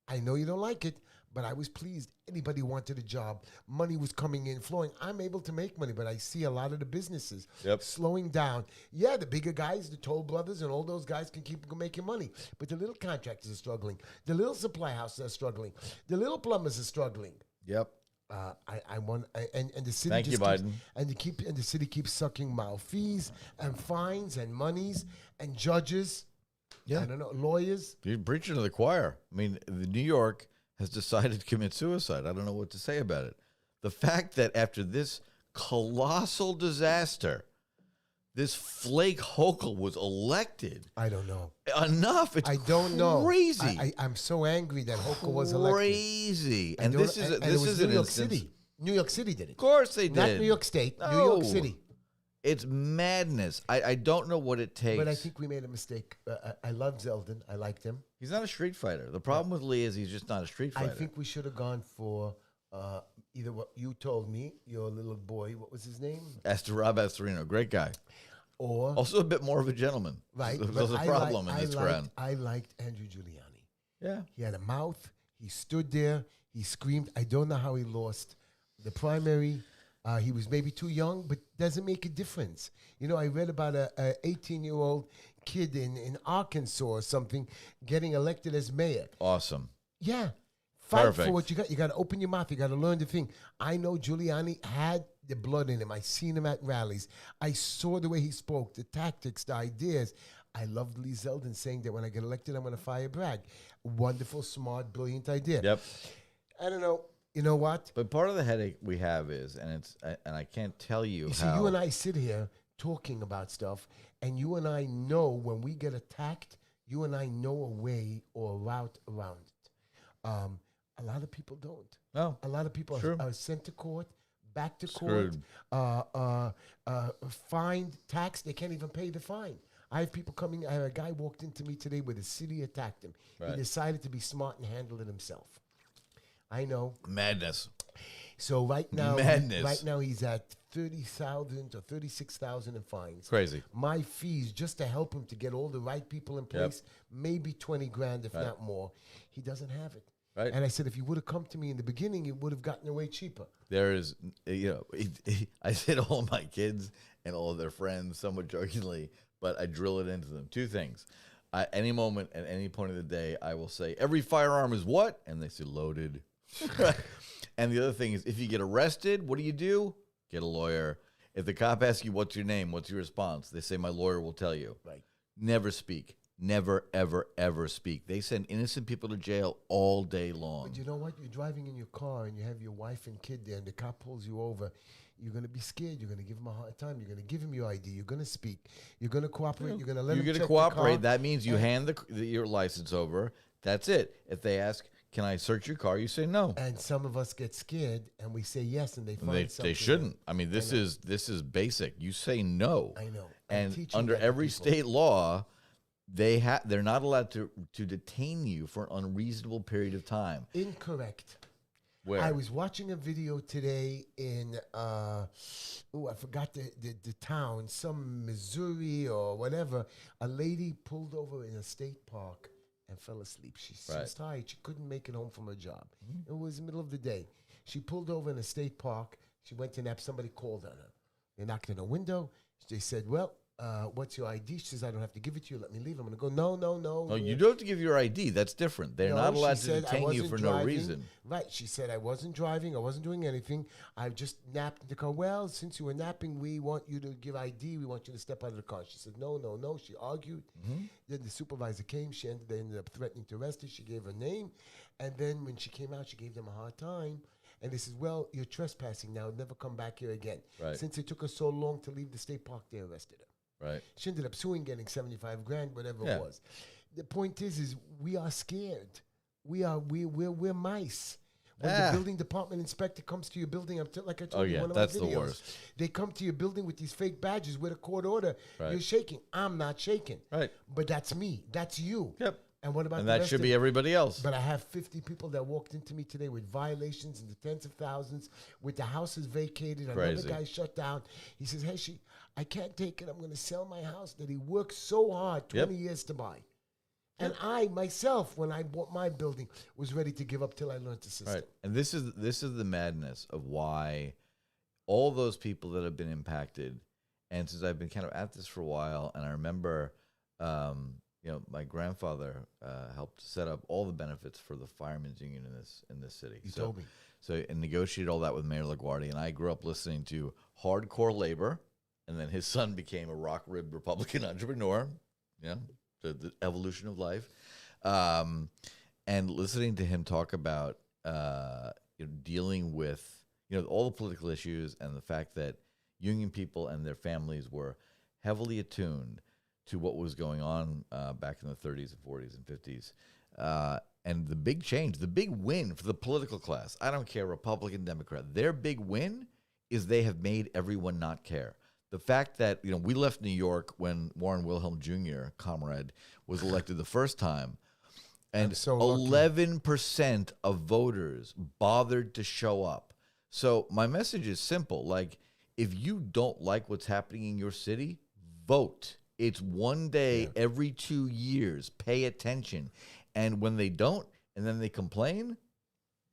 I know you don't like it, but I was pleased. Anybody wanted a job. Money was coming in, flowing. I'm able to make money, but I see a lot of the businesses slowing down. Yeah, the bigger guys, the Toll Brothers and all those guys can keep making money, but the little contractors are struggling. The little supply houses are struggling. The little plumbers are struggling. Yep. And the city. Thank you, Biden. And the city keeps sucking mal fees and fines and monies and judges. Yeah. I don't know, lawyers. You're preaching to the choir. I mean, New York has decided to commit suicide. I don't know what to say about it. the fact that after this colossal disaster, this flake Hochul was elected. I don't know. Enough. It's I don't know. Crazy. I'm so angry that Hochul was elected. Crazy. And It this is New an York instance. City. New York City did it. Of course they did. Not New York State. New York No. City. It's madness. I don't know what it takes. But I think we made a mistake. I love Zeldin. I liked him. He's not a street fighter. The problem with Lee is he's just not a street fighter. I think we should have gone for either what you told me, your little boy, what was his name? Rob Astorino, great guy. Or Also a bit more of a gentleman. right. There's a problem in this ground. I liked Andrew Giuliani. Yeah. He had a mouth. He stood there. He screamed. I don't know how he lost the primary. He was maybe too young, but doesn't make a difference. You know, I read about a 18-year-old kid in Arkansas or something getting elected as mayor. Awesome. Yeah. Fight Perfect. for what you got. You got to open your mouth. You got to learn the thing. I know Giuliani had the blood in him. I seen him at rallies. I saw the way he spoke, the tactics, the ideas. I loved Lee Zeldin saying that when I get elected, I'm going to fire Bragg. Wonderful, smart, brilliant idea. Yep. I don't know. You know what? But part of the headache we have is, and I can't tell you, You see, how. you and I sit here talking about stuff, and you and I know when we get attacked, you and I know a way or a route around it. A lot of people don't. No. A lot of people True. are sent to court, back to Screwed. court, fined, taxed. They can't even pay the fine. I have people coming. I had a guy walked into me today where the city attacked him. Right. He decided to be smart and handle it himself. I know. Madness. So right now, Madness. he's at 30,000 or 36,000 in fines. Crazy. My fees just to help him to get all the right people in place, maybe 20 grand, if not more. He doesn't have it. Right. And I said, if you would have come to me in the beginning, it would have gotten away cheaper. There is, I say to all of my kids and all of their friends, somewhat jokingly, but I drill it into them. Two things. At any moment, at any point of the day, I will say, every firearm is what? And they say, loaded. And the other thing is, if you get arrested, what do? Get a lawyer. If the cop asks you, what's your name? What's your response? They say, my lawyer will tell you. Right. Never speak. Never, ever, ever speak. They send innocent people to jail all day long. But you know what? You're driving in your car and you have your wife and kid there and the cop pulls you over. You're going to be scared. You're going to give him a hard time. You're going to give him your ID. You're going to speak. You're going to cooperate. You're going to let him You're check going to the car. cooperate. That means you hand your license over. That's it. If they ask, can I search your car? You say no. And some of us get scared and we say yes and they find And something. they shouldn't. I mean, this is basic. You say no. I know. I'm And teaching under that to every people. state law, they're not allowed to detain you for an unreasonable period of time. Incorrect. Where? I was watching a video today in, I forgot the town, some Missouri or whatever. A lady pulled over in a state park and fell asleep. She's just tired. She couldn't make it home from her job. It was the middle of the day. She pulled over in a state park. She went to nap. Somebody called on her. They knocked on her window. They said, well, what's your ID? She says, I don't have to give it to you. Let me leave. I'm going to go, no. No, you don't have to give your ID. That's different. They're No, not allowed she to said, "I detain you wasn't for driving." no reason. Right. She said, I wasn't driving. I wasn't doing anything. I just napped in the car. Well, since you were napping, we want you to give ID. We want you to step out of the car. She said, no. She argued. Then the supervisor came. They ended up threatening to arrest her. She gave her name. And then when she came out, she gave them a hard time. And they said, well, you're trespassing now. Never come back here again. Right. Since it took her so long to leave the state park, they arrested her. Right. She ended up suing, getting 75 grand, whatever it was. The point is we are scared. We're mice. When the building department inspector comes to your building, like I told you in one of that's my the videos, worst. they come to your building with these fake badges with a court order. Right. You're shaking. I'm not shaking. Right. But that's me. That's you. Yep. And what about And the that rest should of be everybody else. But I have 50 people that walked into me today with violations in the tens of thousands, with the houses vacated, Crazy. another guy shut down. He says, Heshy, I can't take it. I'm going to sell my house that he worked so hard 20 years to buy. And I, myself, when I bought my building, was ready to give up till I learned the system. Right. And this is the madness of why all those people that have been impacted, and since I've been kind of at this for a while, and I remember my grandfather helped set up all the benefits for the firemen's union in this city. You told me. So and negotiated all that with Mayor LaGuardia, and I grew up listening to hardcore labor, and then his son became a rock-ribbed Republican entrepreneur. The evolution of life, and listening to him talk about dealing with all the political issues and the fact that union people and their families were heavily attuned to what was going on back in the 30s and 40s and 50s. And the big change, the big win for the political class, I don't care, Republican, Democrat, their big win is they have made everyone not care. The fact that, we left New York when Warren Wilhelm Jr., comrade, was elected the first time, and 11% of voters bothered to show up. So my message is simple. Like, if you don't like what's happening in your city, vote. It's one day every 2 years. Pay attention. And when they don't, and then they complain,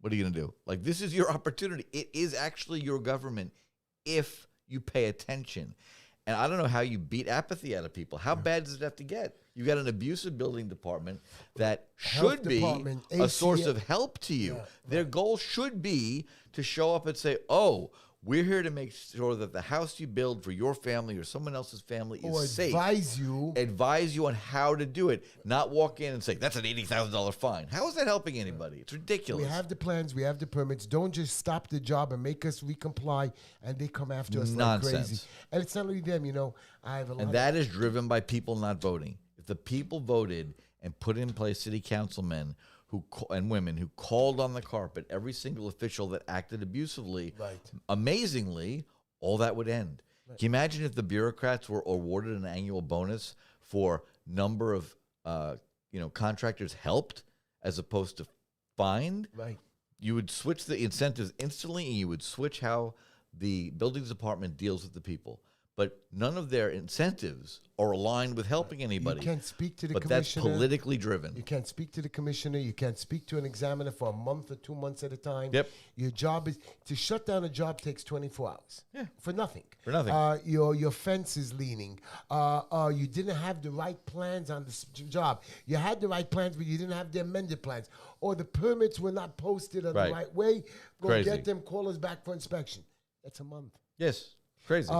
what are you going to do? Like, this is your opportunity. It is actually your government if you pay attention. And I don't know how you beat apathy out of people. How bad does it have to get? You got an abusive building department that should be a source of help to you. Their goal should be to show up and say, oh, we're here to make sure that the house you build for your family or someone else's family is safe. Advise you on how to do it. Not walk in and say, that's an $80,000 fine. How is that helping anybody? It's ridiculous. We have the plans. We have the permits. Don't just stop the job and make us recomply, and they come after us like crazy. And it's not only them, I have a lot. And that is driven by people not voting. If the people voted and put in place city councilmen and women who called on the carpet every single official that acted abusively, amazingly, all that would end. Can you imagine if the bureaucrats were awarded an annual bonus for number of contractors helped as opposed to fined? Right. You would switch the incentives instantly, and you would switch how the buildings department deals with the people. But none of their incentives are aligned with helping anybody. You can't speak to the commissioner. But that's politically driven. You can't speak to the commissioner. You can't speak to an examiner for a month or 2 months at a time. Yep. Your job is to shut down a job takes 24 hours. Yeah. For nothing. For nothing. Your fence is leaning. You didn't have the right plans on the job. You had the right plans, but you didn't have the amended plans. Or the permits were not posted in the right way. Go get them. Call us back for inspection. That's a month. Yes. Crazy.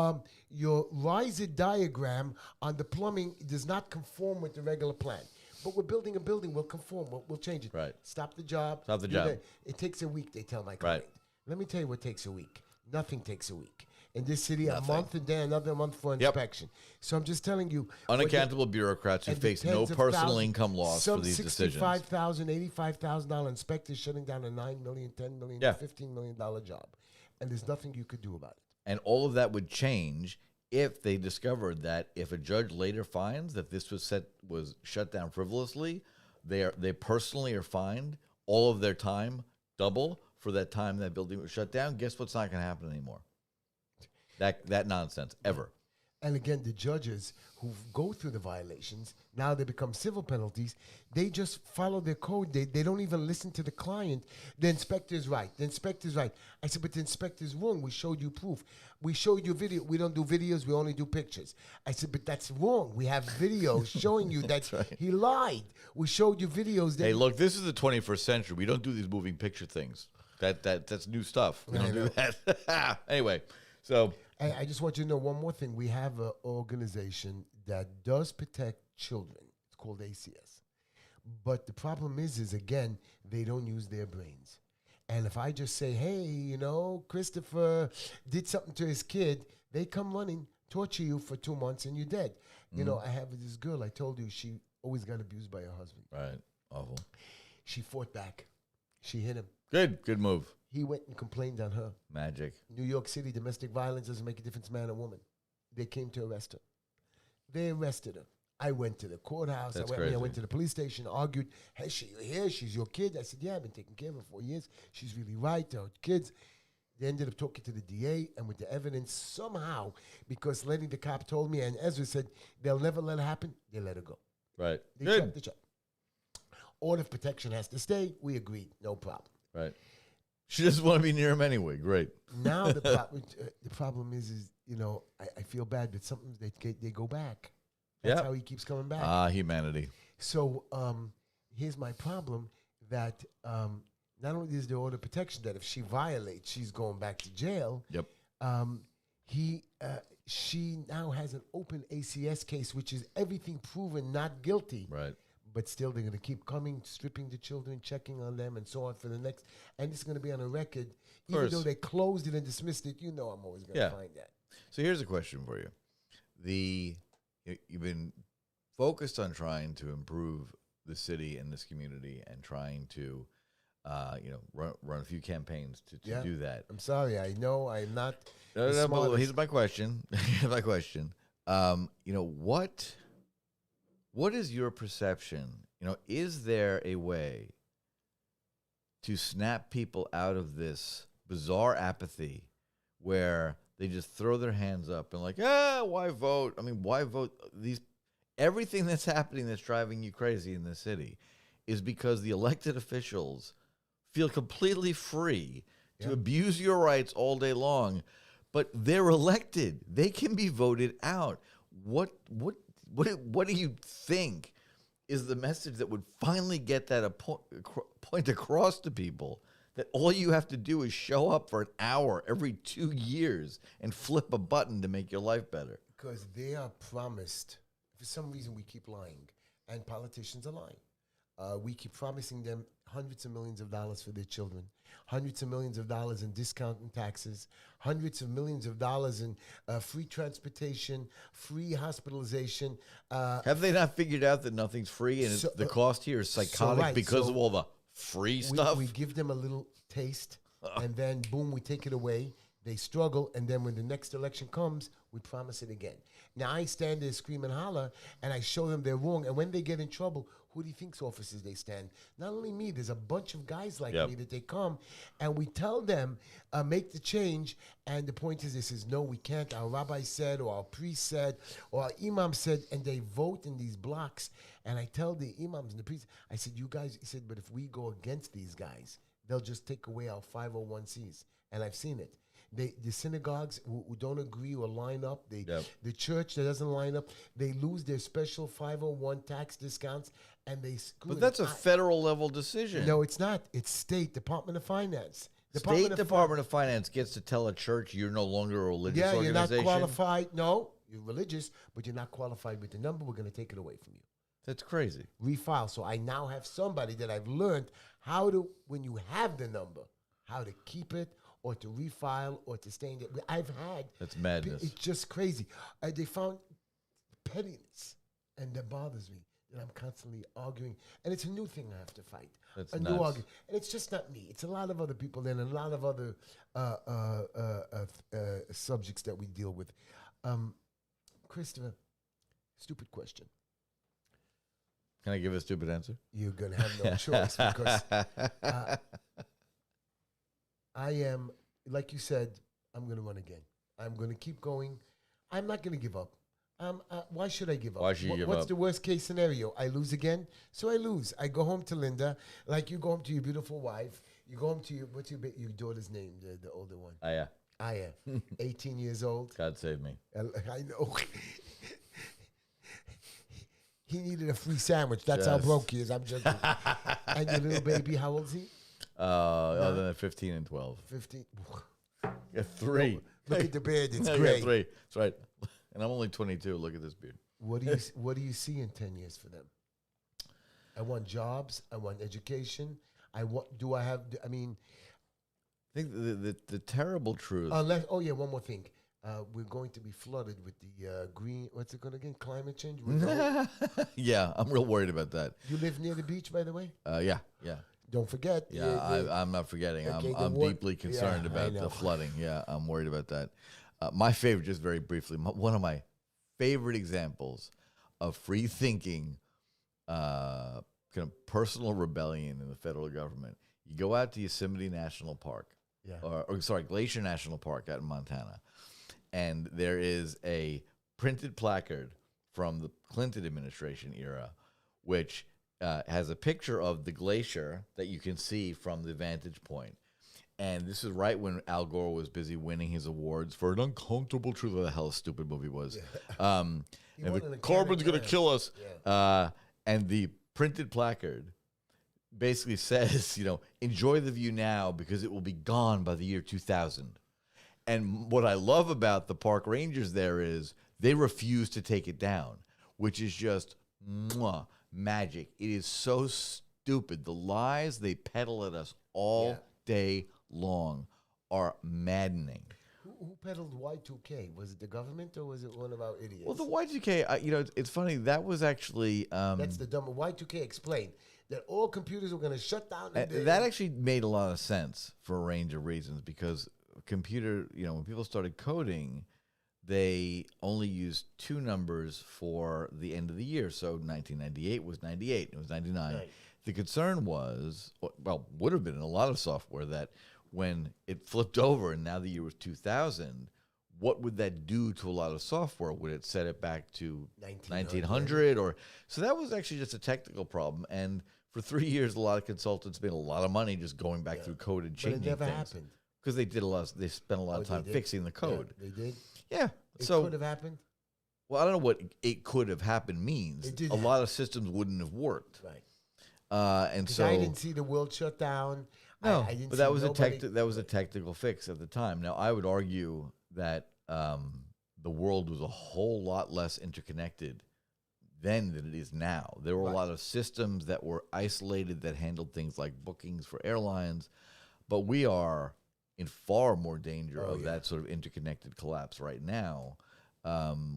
Your riser diagram on the plumbing does not conform with the regular plan. But we're building a building. We'll conform. We'll change it. Right. Stop the job. Stop the job. It takes a week, they tell my client. Let me tell you what takes a week. Nothing takes a week. In this city, a month and then another month for inspection. So I'm just telling you. Unaccountable bureaucrats who face no personal income loss for these decisions. $65,000, $85,000 inspectors shutting down a $9 million, $10 million, $15 million job. And there's nothing you could do about it. And all of that would change if they discovered that if a judge later finds that this was shut down frivolously, they personally are fined all of their time, double for that time that building was shut down. Guess what's not going to happen anymore? That nonsense ever. And again, the judges who go through the violations, now they become civil penalties. They just follow their code. They don't even listen to the client. The inspector's right. The inspector's right. I said, but the inspector's wrong. We showed you proof. We showed you video. We don't do videos. We only do pictures. I said, but that's wrong. We have videos showing you that he lied. We showed you videos. That hey, look, this is the 21st century. We don't do these moving picture things. That's new stuff. We don't do that. Anyway, so... I just want you to know one more thing. We have an organization that does protect children. It's called ACS. But the problem is again, they don't use their brains. And if I just say, hey, Christipher did something to his kid, they come running, torture you for 2 months, and you're dead. I have this girl, I told you, she always got abused by her husband. Right. Awful. She fought back. She hit him. Good move. He went and complained on her. Magic. New York City, domestic violence doesn't make a difference, man or woman. They came to arrest her. They arrested her. I went to the courthouse. I went to the police station, argued, Heshy, you here? She's your kid? I said, yeah, I've been taking care of her for years. She's really right. They're kids. They ended up talking to the DA, and with the evidence, somehow, because Lenny the cop told me, and Ezra said, they'll never let it happen, they let her go. Right. They checked. Order of protection has to stay. We agreed. No problem. Right. She doesn't want to be near him anyway. Great. Now the problem is I feel bad, but sometimes they go back. That's how he keeps coming back. Humanity. So here's my problem, that not only is the order of protection that if she violates, she's going back to jail. Yep. She now has an open ACS case, which is everything proven not guilty. Right. but still they're going to keep coming, stripping the children, checking on them, and so on for the next. And it's going to be on a record, even though they closed it and dismissed it. You know, I'm always going to find that. So here's a question for you: you've been focused on trying to improve the city and this community, and trying to, run a few campaigns to do that. I'm sorry, I know I'm not. No, but here's my question. What is your perception? Is there a way to snap people out of this bizarre apathy where they just throw their hands up and why vote? I mean, why vote? Everything that's happening that's driving you crazy in this city is because the elected officials feel completely free to abuse your rights all day long, but they're elected. They can be voted out. What do you think is the message that would finally get that point across to people, that all you have to do is show up for an hour every 2 years and flip a button to make your life better? Because they are promised. For some reason, we keep lying, and politicians are lying. We keep promising them hundreds of millions of dollars for their children, hundreds of millions of dollars in discount and taxes, hundreds of millions of dollars in free transportation, free hospitalization. Have they not figured out that nothing's free, and the cost here is psychotic because of all the free stuff? We give them a little taste, and then boom, we take it away. They struggle, and then when the next election comes, we promise it again. Now, I stand there, scream and holler, and I show them they're wrong. And when they get in trouble, who do you think's offices they stand? Not only me, there's a bunch of guys like me that they come, and we tell them, make the change. And the point is, this is, no, we can't. Our rabbi said, or our priest said, or our imam said, and they vote in these blocks. And I tell the imams and the priests, I said, you guys, he said, but if we go against these guys, they'll just take away our 501Cs. And I've seen it. The synagogues who don't agree or line up, the church that doesn't line up, they lose their special 501 tax discounts, and they screw. But that's a federal level decision. No, it's not. It's State Department of Finance. State Department of Finance gets to tell a church you're no longer a religious organization. Yeah, you're not qualified. No, you're religious, but you're not qualified with the number. We're going to take it away from you. That's crazy. Refile. So I now have somebody that I've learned how to, when you have the number, how to keep it, or to refile, or to stay in there. I've had. That's madness. It's just crazy. They found pettiness, and that bothers me. And I'm constantly arguing, and it's a new thing I have to fight. That's new argument, and it's just not me. It's a lot of other people and a lot of other subjects that we deal with. Christopher, stupid question. Can I give a stupid answer? You're gonna have no choice because. I am, like you said, I'm going to run again. I'm going to keep going. I'm not going to give up. Why should I give up? Why should you give What's up? the worst case scenario? I lose again? So I lose. I go home to Linda, like you go home to your beautiful wife. You go home to what's your daughter's name, the older one? Aya. 18 years old. God save me. I know. He needed a free sandwich. That's how broke he is. I'm joking. And your little baby, how old is he? Other than 15 and 12. 15. Yeah, 3. Look at the beard. It's I great. got 3. That's right. And I'm only 22. Look at this beard. What do you see in 10 years for them? I want jobs. I want education. I think the terrible truth. One more thing. We're going to be flooded with the green. What's it going again? Climate change. Yeah, I'm real worried about that. You live near the beach, by the way. Yeah. Don't forget. Yeah, I'm not forgetting. Okay, I'm deeply concerned about the flooding. Yeah, I'm worried about that. My favorite, just very briefly, one of my favorite examples of free thinking, kind of personal rebellion in the federal government. You go out to Yosemite National Park, Glacier National Park out in Montana, and there is a printed placard from the Clinton administration era, which has a picture of the glacier that you can see from the vantage point. And this is right when Al Gore was busy winning his awards for An Uncomfortable Truth. What the hell a stupid movie was. And the carbon's going to kill us. Yeah. And the printed placard basically says, enjoy the view now because it will be gone by the year 2000. And what I love about the park rangers there is they refuse to take it down, which is just mwah. magic. It is so stupid. The lies they peddle at us all day long are maddening. Who peddled Y2K? Was it the government or was it one of our idiots? Well, the Y2K, it's funny. That was actually... That's the dumb... Y2K explained that all computers were going to shut down. That actually made a lot of sense for a range of reasons because computer, when people started coding, they only used two numbers for the end of the year. So 1998 was 98. It was 99. Right. The concern was, would have been in a lot of software that when it flipped over and now the year was 2000, what would that do to a lot of software? Would it set it back to 1900? So that was actually just a technical problem. And for 3 years, a lot of consultants made a lot of money just going back through code and changing things. But it never happened. Because they spent a lot of time fixing the code. Yeah, they did? Yeah. It could have happened? Well, I don't know what it could have happened means. A lot of systems wouldn't have worked. Right. And so I didn't see the world shut down. No, but that was a technical fix at the time. Now, I would argue that the world was a whole lot less interconnected then than it is now. There were a lot of systems that were isolated that handled things like bookings for airlines, but we are in far more danger of that sort of interconnected collapse right now,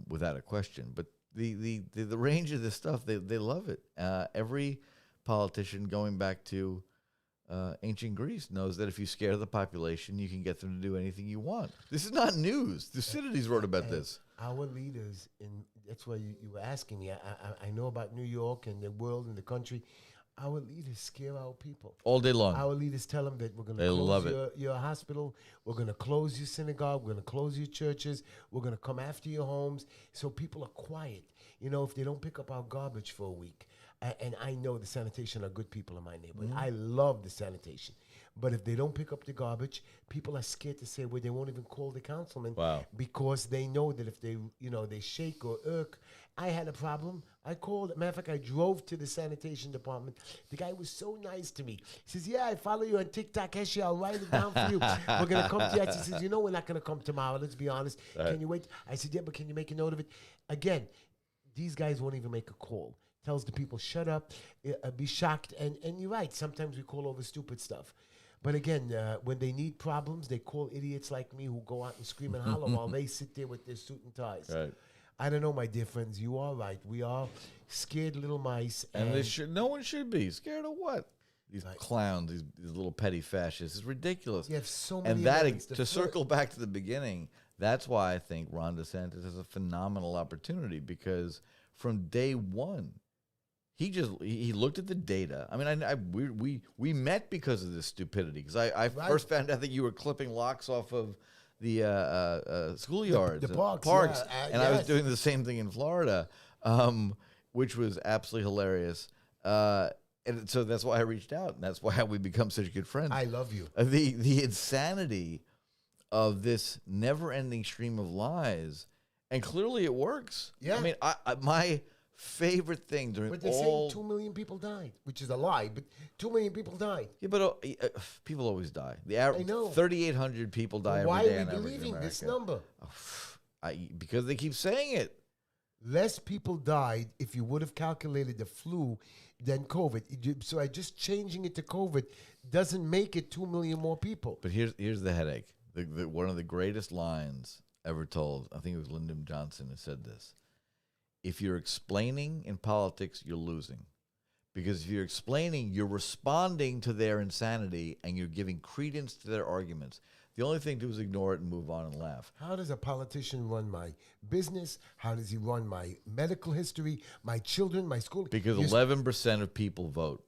without a question. But the range of this stuff, they love it. Every politician going back to ancient Greece knows that if you scare the population, you can get them to do anything you want. This is not news. Thucydides wrote about this. Our leaders, that's why you were asking me. I know about New York and the world and the country. Our leaders scare our people. All day long. Our leaders tell them that we're going to close your hospital, we're going to close your synagogue, we're going to close your churches, we're going to come after your homes. So people are quiet. If they don't pick up our garbage for a week. And I know the sanitation are good people in my neighborhood. I love the sanitation. But if they don't pick up the garbage, people are scared to say, they won't even call the councilman. Wow. Because they know that if they, they shake or irk. I had a problem. I called. Matter of fact, I drove to the sanitation department. The guy was so nice to me. He says, I follow you on TikTok, Heshy. I'll write it down for you. We're going to come to you. He says, we're not going to come tomorrow. Let's be honest. Can you wait? I said, but can you make a note of it? Again, these guys won't even make a call. Tells the people, shut up, be shocked. And you're right. Sometimes we call over stupid stuff. But again, when they need problems, they call idiots like me who go out and scream and holler while they sit there with their suit and ties. Right. I don't know, my dear friends. You are right. We are scared little mice. And no one should be. Scared of what? These clowns, these little petty fascists. It's ridiculous. You have so many. And to circle back to the beginning, that's why I think Ron DeSantis has a phenomenal opportunity because from day one, he looked at the data. I mean, we met because of this stupidity. Because I first found out that you were clipping locks off of the schoolyards, the parks, and I was doing the same thing in Florida, which was absolutely hilarious. And so that's why I reached out, and that's why we become such good friends. I love you. The insanity of this never-ending stream of lies, and clearly it works. Yeah. I mean, my favorite thing during But they're saying 2 million people died, which is a lie, but 2 million people died. Yeah, but people always die. The average 3,800 people die every day. Why are we believing this number? Because they keep saying it. Less people died if you would have calculated the flu than COVID. So just changing it to COVID doesn't make it 2 million more people. But here's the headache. One of the greatest lines ever told, I think it was Lyndon Johnson who said this. If you're explaining in politics, you're losing. Because if you're explaining, you're responding to their insanity and you're giving credence to their arguments. The only thing to do is ignore it and move on and laugh. How does a politician run my business? How does he run my medical history, my children, my school? Because 11% of people vote.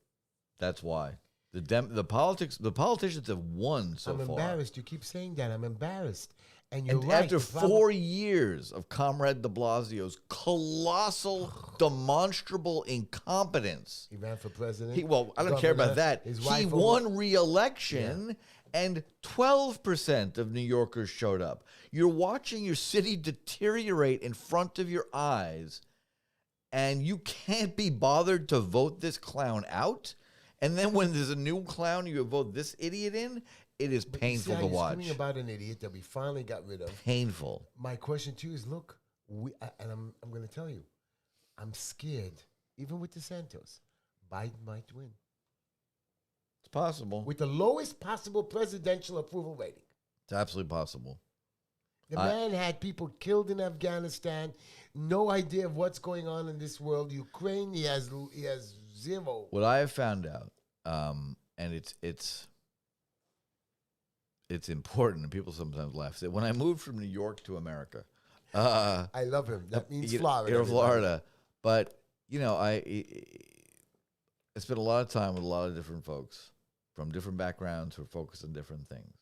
That's why. The politicians have won so far. I'm embarrassed. You keep saying that. I'm embarrassed. And you're and right. After 4 years of Comrade de Blasio's colossal, demonstrable incompetence. He ran for president. I don't care about that. He won re-election, and 12% of New Yorkers showed up. You're watching your city deteriorate in front of your eyes, and you can't be bothered to vote this clown out? And then when there's a new clown you vote this idiot in, it is painful to watch. Screaming about an idiot that we finally got rid of. Painful. My question to you is, look, and I'm going to tell you, I'm scared even with DeSantis, Biden might win. It's possible. With the lowest possible presidential approval rating. It's absolutely possible. The man had people killed in Afghanistan, no idea of what's going on in this world. Ukraine, he has zero. What I have found out, and it's important, and people sometimes laugh. Say, when I moved from New York to America, I love him. That means Florida. Florida. But, I spent a lot of time with a lot of different folks from different backgrounds who are focused on different things.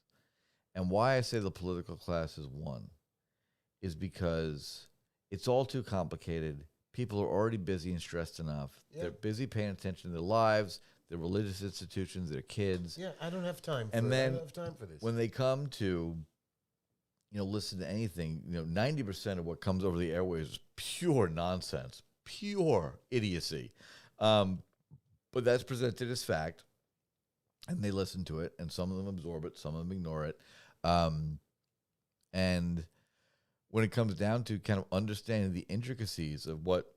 And why I say the political class is one is because it's all too complicated. People are already busy and stressed enough. Yeah. They're busy paying attention to their lives, their religious institutions, their kids. Yeah, I don't have time for and then I don't have time for this. When they come to, listen to anything, 90% of what comes over the airways is pure nonsense, pure idiocy. But that's presented as fact, and they listen to it, and some of them absorb it, some of them ignore it. And when it comes down to kind of understanding the intricacies of what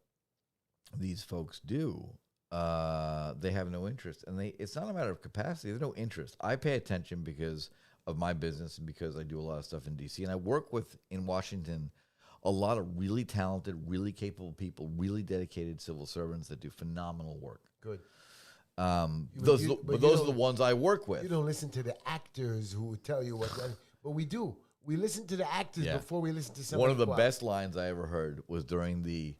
these folks do, they have no interest. And it's not a matter of capacity. There's no interest. I pay attention because of my business and because I do a lot of stuff in D.C. And I work with, in Washington, a lot of really talented, really capable people, really dedicated civil servants that do phenomenal work. Good. Those are the ones I work with. You don't listen to the actors who tell you what, but we do. We listen to the actors before we listen to somebody. One of the best lines I ever heard was during the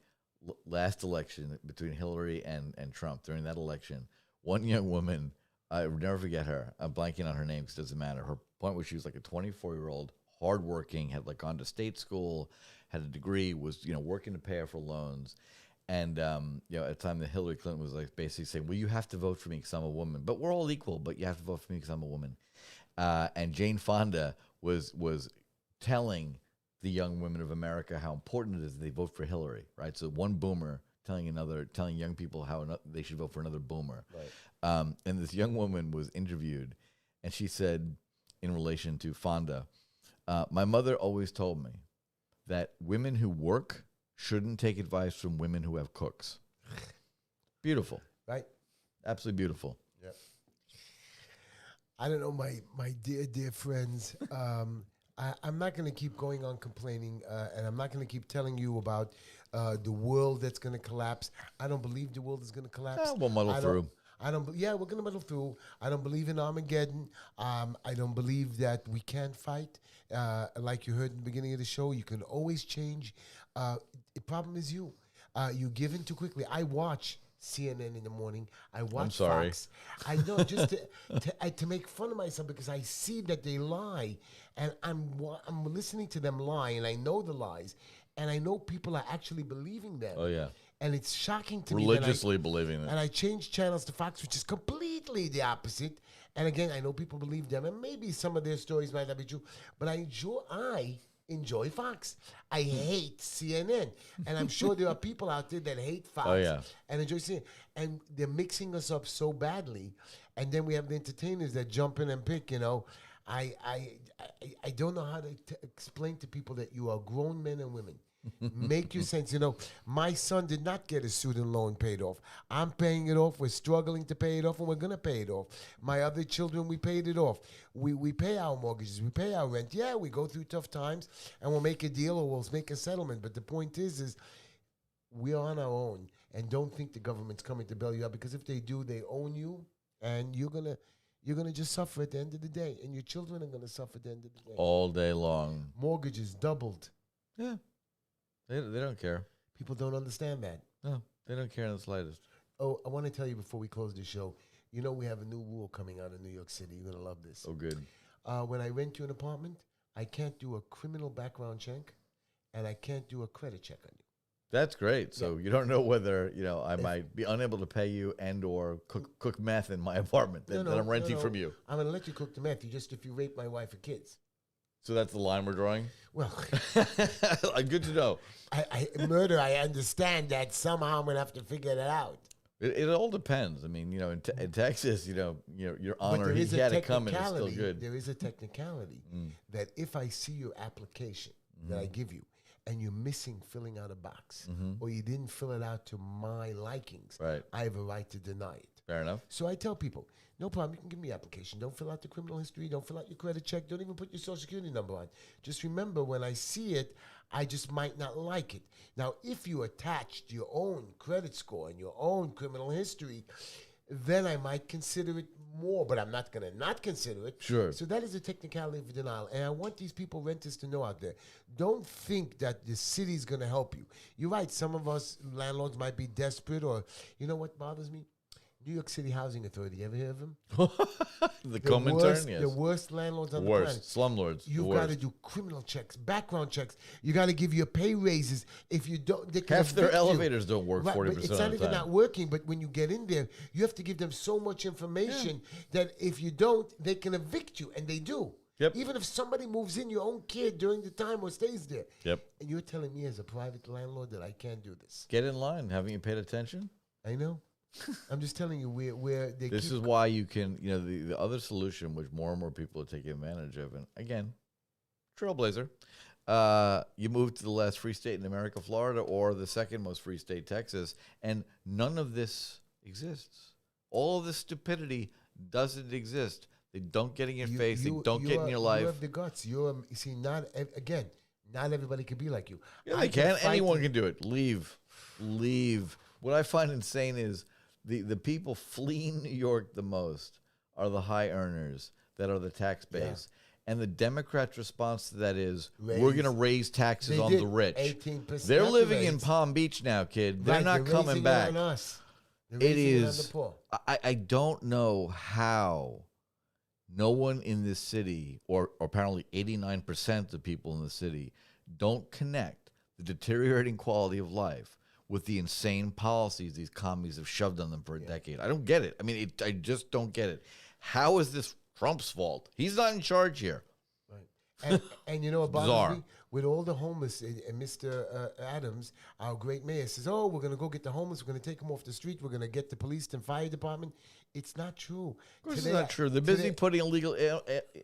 last election between Hillary and Trump. During that election, one young woman, I will never forget her. I'm blanking on her name because it doesn't matter. Her point was she was like a 24-year-old, hardworking, had like gone to state school, had a degree, was working to pay off her loans. And, at the time that Hillary Clinton was like basically saying, well, you have to vote for me because I'm a woman. But we're all equal, but you have to vote for me because I'm a woman. And Jane Fonda was telling the young women of America how important it is that they vote for Hillary, right? So one boomer telling young people how they should vote for another boomer. Right. And this young woman was interviewed, and she said, in relation to Fonda, my mother always told me that women who work shouldn't take advice from women who have cooks. Beautiful. Right. Absolutely beautiful. Yep. I don't know, my dear friends. I'm not going to keep going on complaining, and I'm not going to keep telling you about the world that's going to collapse. I don't believe the world is going to collapse. Yeah, we'll muddle through. We're going to muddle through. I don't believe in Armageddon. I don't believe that we can't fight. Like you heard in the beginning of the show, you can always change. The problem is you. You give in too quickly. I watch CNN in the morning. I watch Fox. I know, just to make fun of myself because I see that they lie, and I'm listening to them lie, and I know the lies, and I know people are actually believing them. Oh yeah. And it's shocking to me. Religiously believing them. And I changed channels to Fox, which is completely the opposite. And again, I know people believe them, and maybe some of their stories might not be true, but I enjoy Fox. I hate CNN. And I'm sure there are people out there that hate Fox and enjoy CNN. And they're mixing us up so badly. And then we have the entertainers that jump in and pick, I don't know how to explain to people that you are grown men and women. Make your sense. My son did not get his student loan paid off. I'm paying it off. We're struggling to pay it off, and we're going to pay it off. My other children, we paid it off. We pay our mortgages. We pay our rent. Yeah, we go through tough times, and we'll make a deal or we'll make a settlement. But the point is we're on our own, and don't think the government's coming to bail you out, because if they do, they own you, and you're gonna just suffer at the end of the day, and your children are gonna suffer at the end of the day. All day long. Mortgages doubled. Yeah. They don't care. People don't understand that. No, they don't care in the slightest. Oh, I want to tell you before we close the show, we have a new rule coming out of New York City. You're going to love this. Oh, good. When I rent you an apartment, I can't do a criminal background check, and I can't do a credit check on you. That's great. So you don't know whether, I might be unable to pay you and or cook meth in my apartment that I'm renting from you. I'm going to let you cook the meth. If you rape my wife or kids. So that's the line we're drawing? Well, good to know. Murder, I understand that somehow I'm going to have to figure that out. It all depends. I mean, in Texas, your honor, he had to come and it's still good. There is a technicality that if I see your application that I give you, and you're missing filling out a box, or you didn't fill it out to my likings, Right. I have a right to deny it. Fair enough. So I tell people, no problem, you can give me application. Don't fill out the criminal history. Don't fill out your credit check. Don't even put your social security number on. Just remember, when I see it, I just might not like it. Now, if you attached your own credit score and your own criminal history, then I might consider it more, but I'm not going to not consider it. Sure. So that is a technicality of denial. And I want these people, renters, to know out there, don't think that the city's going to help you. You're right. Some of us landlords might be desperate, or, you know what bothers me? New York City Housing Authority. You ever hear of them? The Comintern, yes. The worst landlords on the Worst. planet. Slumlords. You've got to do criminal checks, background checks. You got to give your pay raises. If you don't, they can Half their evict you. elevators don't work 40% but of it's the not even time. not working. But when you get in there, you have to give them so much information that if you don't, they can evict you, and they do. Yep. Even if somebody moves in, your own kid during the time or stays there. Yep. And you're telling me as a private landlord that I can't do this. Get in line. Haven't you paid attention? I know. I'm just telling you where they This is why you can, the other solution, which more and more people are taking advantage of, and again, trailblazer, you move to the last free state in America, Florida, or the second most free state, Texas, and none of this exists. All of this stupidity doesn't exist. They don't get in your face. They don't get in your life. You have the guts. You see, not everybody can be like you. Yeah, they can. Anyone can do it. Leave. What I find insane is the people fleeing New York the most are the high earners that are the tax base. Yeah. And the Democrats' response to that is, we're going to raise taxes on the rich. 18%. They're living in Palm Beach now, kid. They're not coming back. It on us. It is. I don't know how no one in this city, or apparently 89% of people in the city, don't connect the deteriorating quality of life with the insane policies these commies have shoved on them for a decade. I don't get it. I mean, I just don't get it. How is this Trump's fault? He's not in charge here. Right. And you know what bothers me? With all the homeless, and Mr. Adams, our great mayor, says, oh, we're going to go get the homeless. We're going to take them off the street. We're going to get the police and fire department. It's not true. Of course it's not true. They're busy putting illegal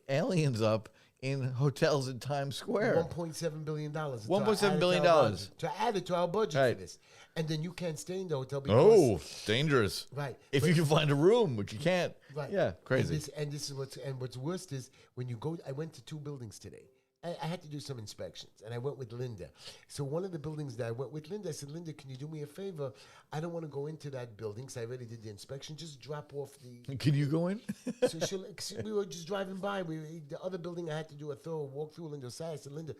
aliens up in hotels in Times Square. $1.7 billion. $1.7 billion. To add it to our budget for this. And then you can't stay in the hotel because... Oh, dangerous. Right. If you can find a room, which you can't. Right. Yeah, crazy. And this is what's worst is when you go... I went to 2 buildings today. I had to do some inspections, and I went with Linda. So one of the buildings that I went with Linda, I said, Linda, can you do me a favor? I don't want to go into that building because I already did the inspection. Just drop off the... Can you go in? So we were just driving by. The other building, I had to do a thorough walkthrough. Linda said, I said, Linda,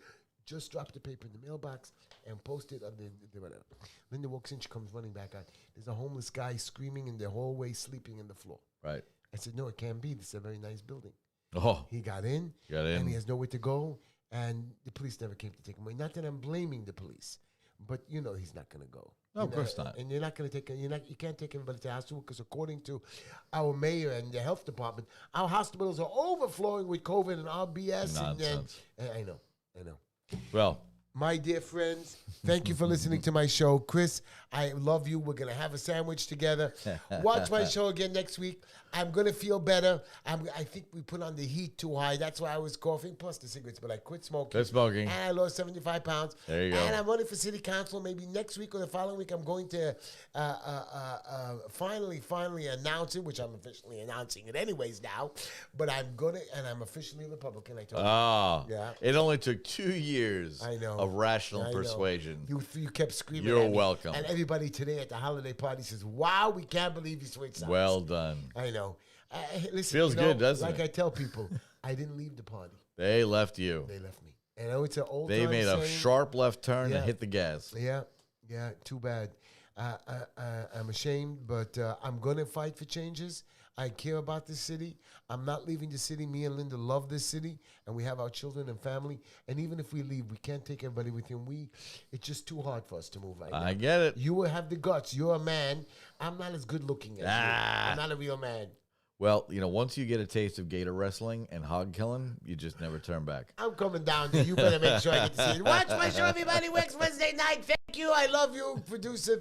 just drop the paper in the mailbox and post it on the whatever. Linda walks in, she comes running back out. There's a homeless guy screaming in the hallway, sleeping in the floor. Right. I said, no, it can't be. This is a very nice building. Oh. He got in. And he has nowhere to go. And the police never came to take him away. Not that I'm blaming the police, but you know he's not going to go. No, of course not. And you're not going to take. You can't take everybody to the hospital because according to our mayor and the health department, our hospitals are overflowing with COVID and our BS. Nonsense. And I know. Well, my dear friends, thank you for listening to my show. Chris, I love you. We're going to have a sandwich together. Watch my show again next week. I'm going to feel better. I think we put on the heat too high. That's why I was coughing, plus the cigarettes. But I quit smoking. Quit smoking. And I lost 75 pounds. There you go. And I'm running for city council. Maybe next week or the following week, I'm going to finally announce it, which I'm officially announcing it anyways now. But I'm officially Republican. I told you. Oh. Yeah. It only took 2 years. I know. Of rational persuasion. You kept screaming. You're welcome. And everybody today at the holiday party says, "Wow, we can't believe you switched sides." Well done. I know. Listen, feels good, doesn't like it? I tell people, I didn't leave the party. They left you. They left me. And I know it's an old. They made a sharp left turn and hit the gas. Yeah. Too bad. I'm ashamed, but I'm going to fight for changes. I care about this city. I'm not leaving the city. Me and Linda love this city, and we have our children and family. And even if we leave, we can't take everybody with you. It's just too hard for us to move right now. I get it. You will have the guts. You're a man. I'm not as good looking as you. I'm not a real man. Well, once you get a taste of gator wrestling and hog killing, you just never turn back. I'm coming down there. You better make sure I get to see it. Watch my show, everybody. Next Wednesday night. Thank you. I love you, producer.